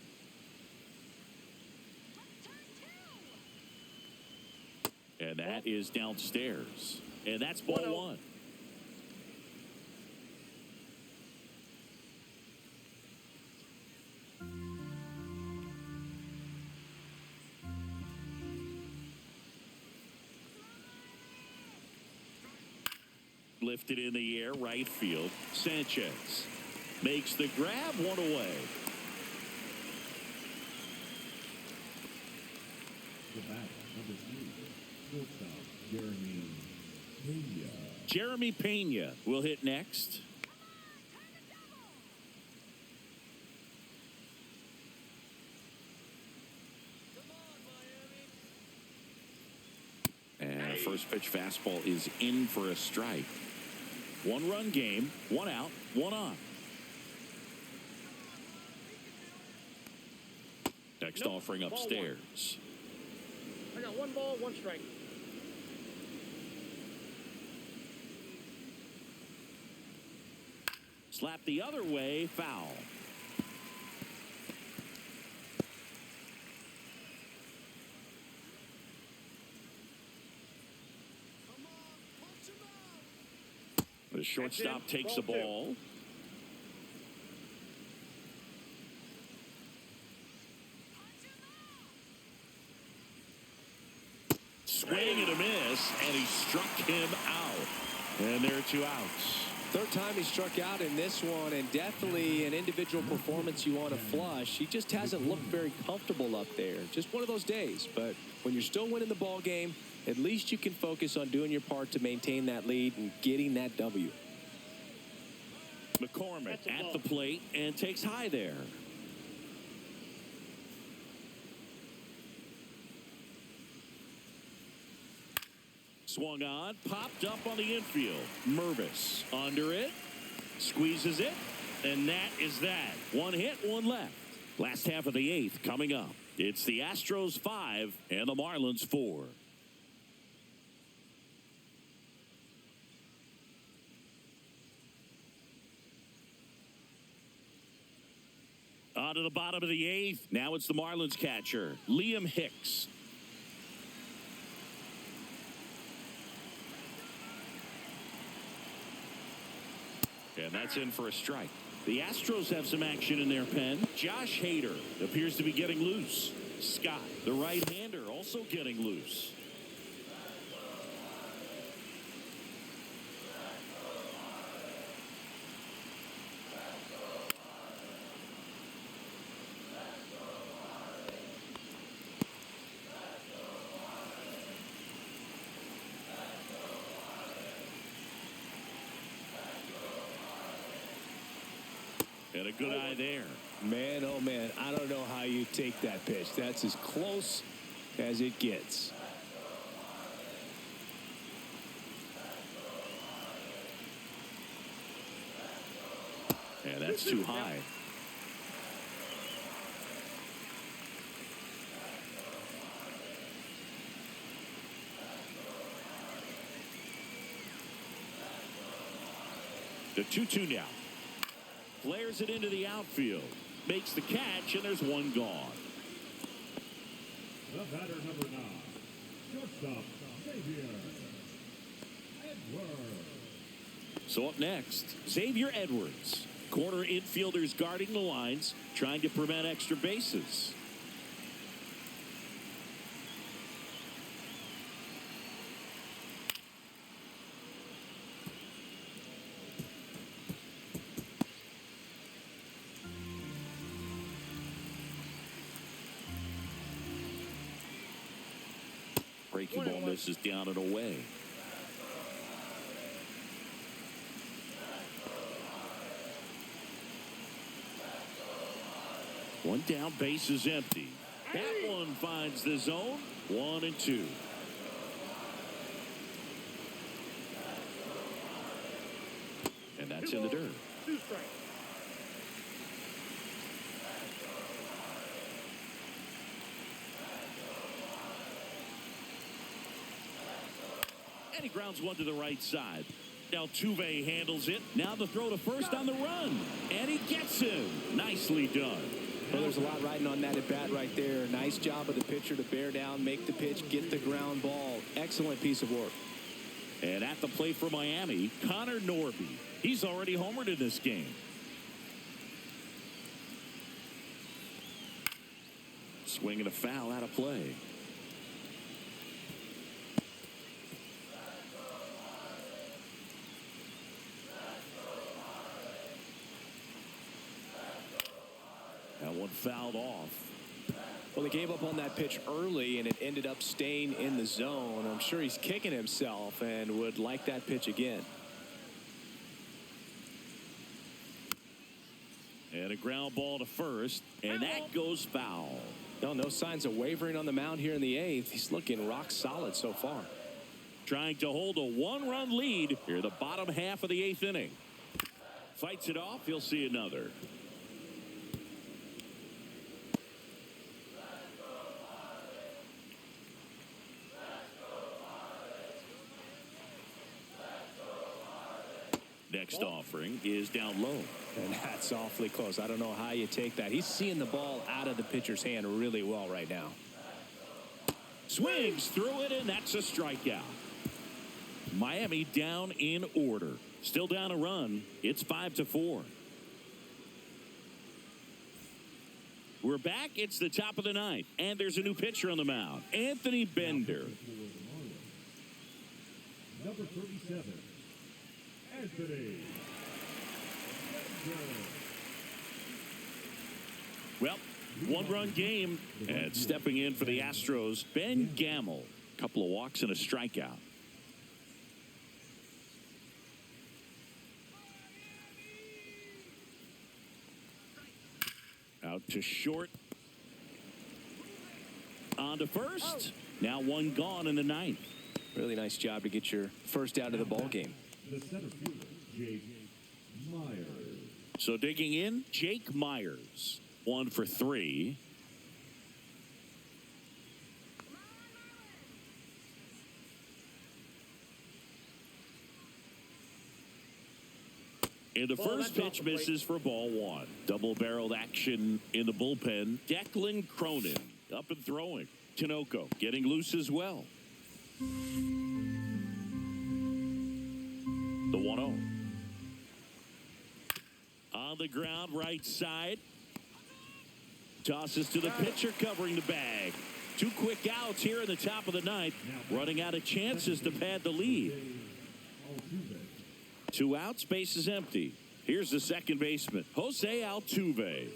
And that is downstairs. And that's ball 1. Lifted in the air, right field. Sanchez makes the grab, one away. The bat, number 3, shortstop, Jeremy Pena. Jeremy Pena will hit next. And a first pitch fastball is in for a strike. 1-run game, 1 out, 1 on. Next offering upstairs. I got 1 ball, 1 strike. Slap the other way, foul. The shortstop takes the ball. Swing and a miss, and he struck him out. And there are 2 outs. Third time he struck out in this one, and definitely an individual performance you want to flush. He just hasn't looked very comfortable up there. Just one of those days. But when you're still winning the ball game, at least you can focus on doing your part to maintain that lead and getting that W. McCormick at the plate and takes high there. Swung on, popped up on the infield. Mervis under it, squeezes it, and that is that. 1 hit, 1 left. Last half of the 8th coming up. It's the Astros 5 and the Marlins 4. On to the bottom of the 8th. Now it's the Marlins catcher, Liam Hicks. And that's in for a strike. The Astros have some action in their pen. Josh Hader appears to be getting loose. Scott, the right-hander, also getting loose. And a good eye there. Man, oh man, I don't know how you take that pitch. That's as close as it gets. And that's too high. The 2-2 now. Flares it into the outfield. Makes the catch, and there's one gone. The batter number 9. Shortstop, Xavier Edwards. So up next, Xavier Edwards. Corner infielders guarding the lines, trying to prevent extra bases. Breaking ball misses down and away. One down, base is empty. That one finds the zone. 1-2. And that's in the dirt. 2 strikes. And he grounds one to the right side. Now Altuve handles it. Now the throw to first on the run. And he gets him. Nicely done. Well, there's a lot riding on that at bat right there. Nice job of the pitcher to bear down, make the pitch, get the ground ball. Excellent piece of work. And at the plate for Miami, Connor Norby. He's already homered in this game. Swing and a foul out of play. That one fouled off. Well, he gave up on that pitch early, and it ended up staying in the zone. I'm sure he's kicking himself and would like that pitch again. And a ground ball to first, and that goes foul. No signs of wavering on the mound here in the 8th. He's looking rock solid so far. Trying to hold a 1-run lead here the bottom half of the 8th inning. Fights it off. He'll see another. Next offering is down low. And that's awfully close. I don't know how you take that. He's seeing the ball out of the pitcher's hand really well right now. Swings through it, and that's a strikeout. Miami down in order. Still down a run. It's 5-4. We're back. It's the top of the 9th. And there's a new pitcher on the mound. Anthony Bender. Number 37. Anthony. Well, 1-run game. And stepping in for the Astros, Ben Gamel. Couple of walks and a strikeout. Out to short. On to first. Now one gone in the 9th. Really nice job to get your first out of the ball game. The center fielder, Jake Myers. So digging in, Jake Myers. 1 for 3. And the first pitch misses for ball 1. Double-barreled action in the bullpen. Declan Cronin up and throwing. Tinoco getting loose as well. The 1-0. On the ground, right side. Tosses to the pitcher covering the bag. 2 quick outs here in the top of the 9th. Running out of chances to pad the lead. 2 outs, base is empty. Here's the second baseman, Jose Altuve.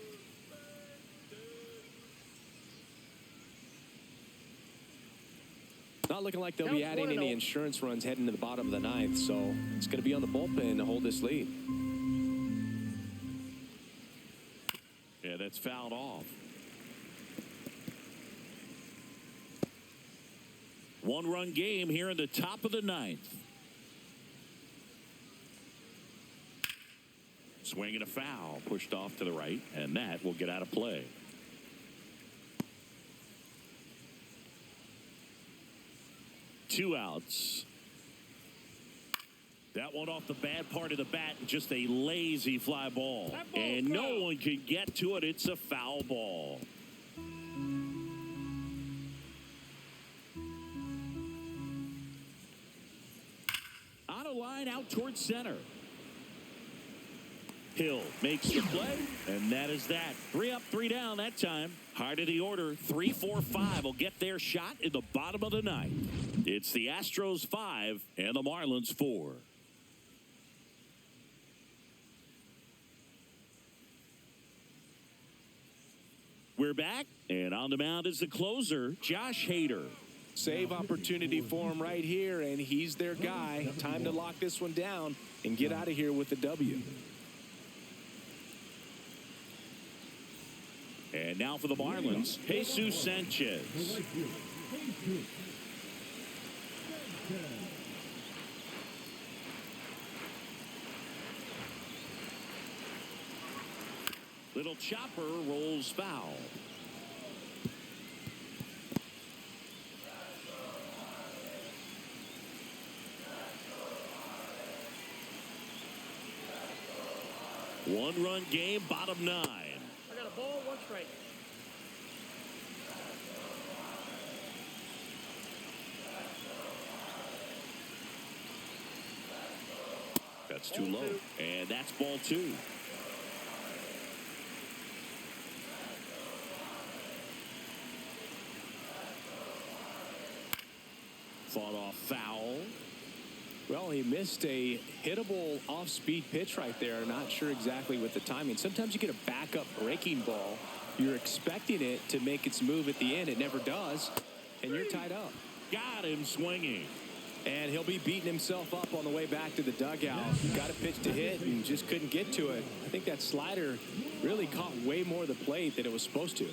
Not looking like they'll be adding any insurance runs heading to the bottom of the 9th, so it's going to be on the bullpen to hold this lead. One-run game here in the top of the ninth. Swing and a foul, pushed off to the right, and that will get out of play. Two outs. That one off the bad part of the bat, just a lazy fly ball. And no one can get to it. It's a foul ball. On a line out towards center. Hill makes the play, and that is that. 3 up, 3 down that time. Heart of the order, 3, 4, 5 will get their shot in the bottom of the ninth. It's the Astros 5 and the Marlins 4. We're back, and on the mound is the closer, Josh Hader. Save opportunity for him right here, and he's their guy. Time to lock this one down and get out of here with a W. And now for the Marlins, Jesus Sanchez. Little chopper rolls foul. One-run game, bottom 9. I got a ball, 1 strike. That's too low. And that's ball 2. Fought off foul. Well, he missed a hittable off-speed pitch right there. Not sure exactly with the timing. Sometimes you get a backup breaking ball. You're expecting it to make its move at the end. It never does, and you're tied up. Got him swinging. And he'll be beating himself up on the way back to the dugout. Got a pitch to hit and just couldn't get to it. I think that slider really caught way more of the plate than it was supposed to.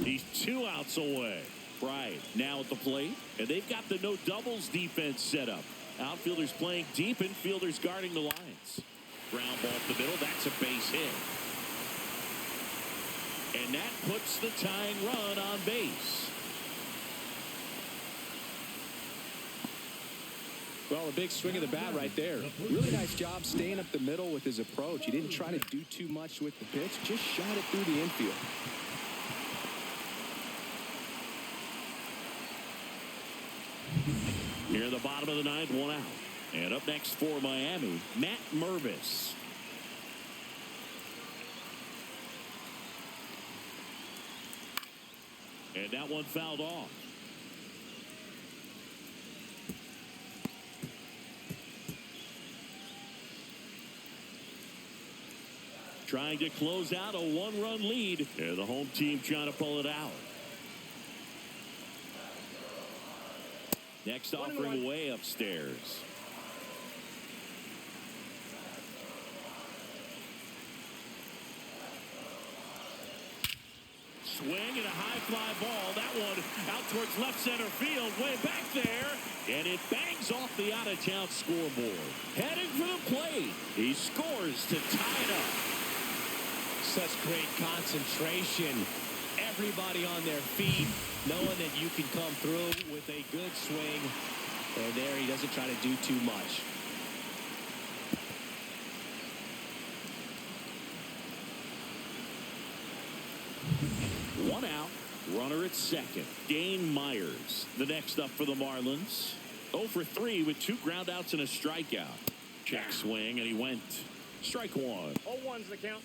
He's 2 outs away. Right now at the plate, and they've got the no doubles defense set up. Outfielders playing deep, infielders guarding the lines. Ground ball up the middle. That's a base hit. And that puts the tying run on base. Well, a big swing of the bat right there. Really nice job staying up the middle with his approach. He didn't try to do too much with the pitch. Just shot it through the infield. Here in the bottom of the ninth, 1 out. And up next for Miami, Matt Mervis. And that one fouled off. Trying to close out a 1-run lead. And the home team trying to pull it out. Next offering way upstairs. Swing and a high fly ball. That one out towards left center field. Way back there. And it bangs off the out-of-town scoreboard. Heading for the plate. He scores to tie it up. Such great concentration. Everybody on their feet, knowing that you can come through with a good swing. And there he doesn't try to do too much. One out. Runner at second. Dane Myers. The next up for the Marlins. 0 for 3 with 2 groundouts and a strikeout. Check swing, and he went. Strike 1. 0-1's the count.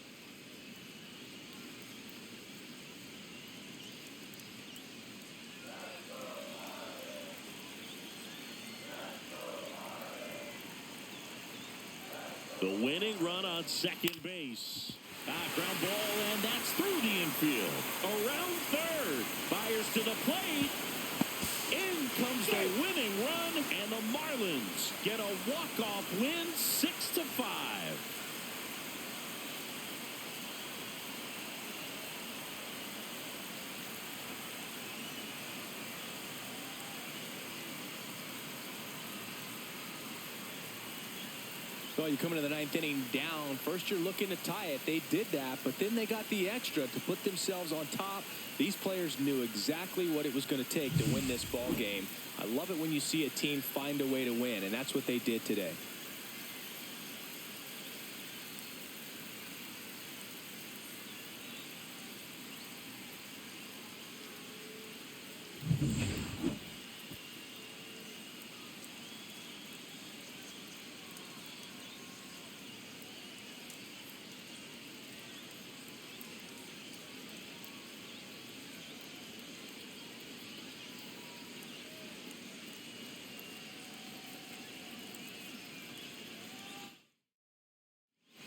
The winning run on second base. Ground ball, and that's through the infield. Around third. Myers to the plate. In comes the winning run, and the Marlins get a walk-off win, 6-5. Well, you come into the ninth inning down. First, you're looking to tie it. They did that, but then they got the extra to put themselves on top. These players knew exactly what it was going to take to win this ball game. I love it when you see a team find a way to win, and that's what they did today.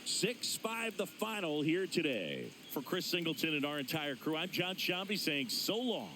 Six-five the final here today. For Chris Singleton and our entire crew, I'm John Shambi saying so long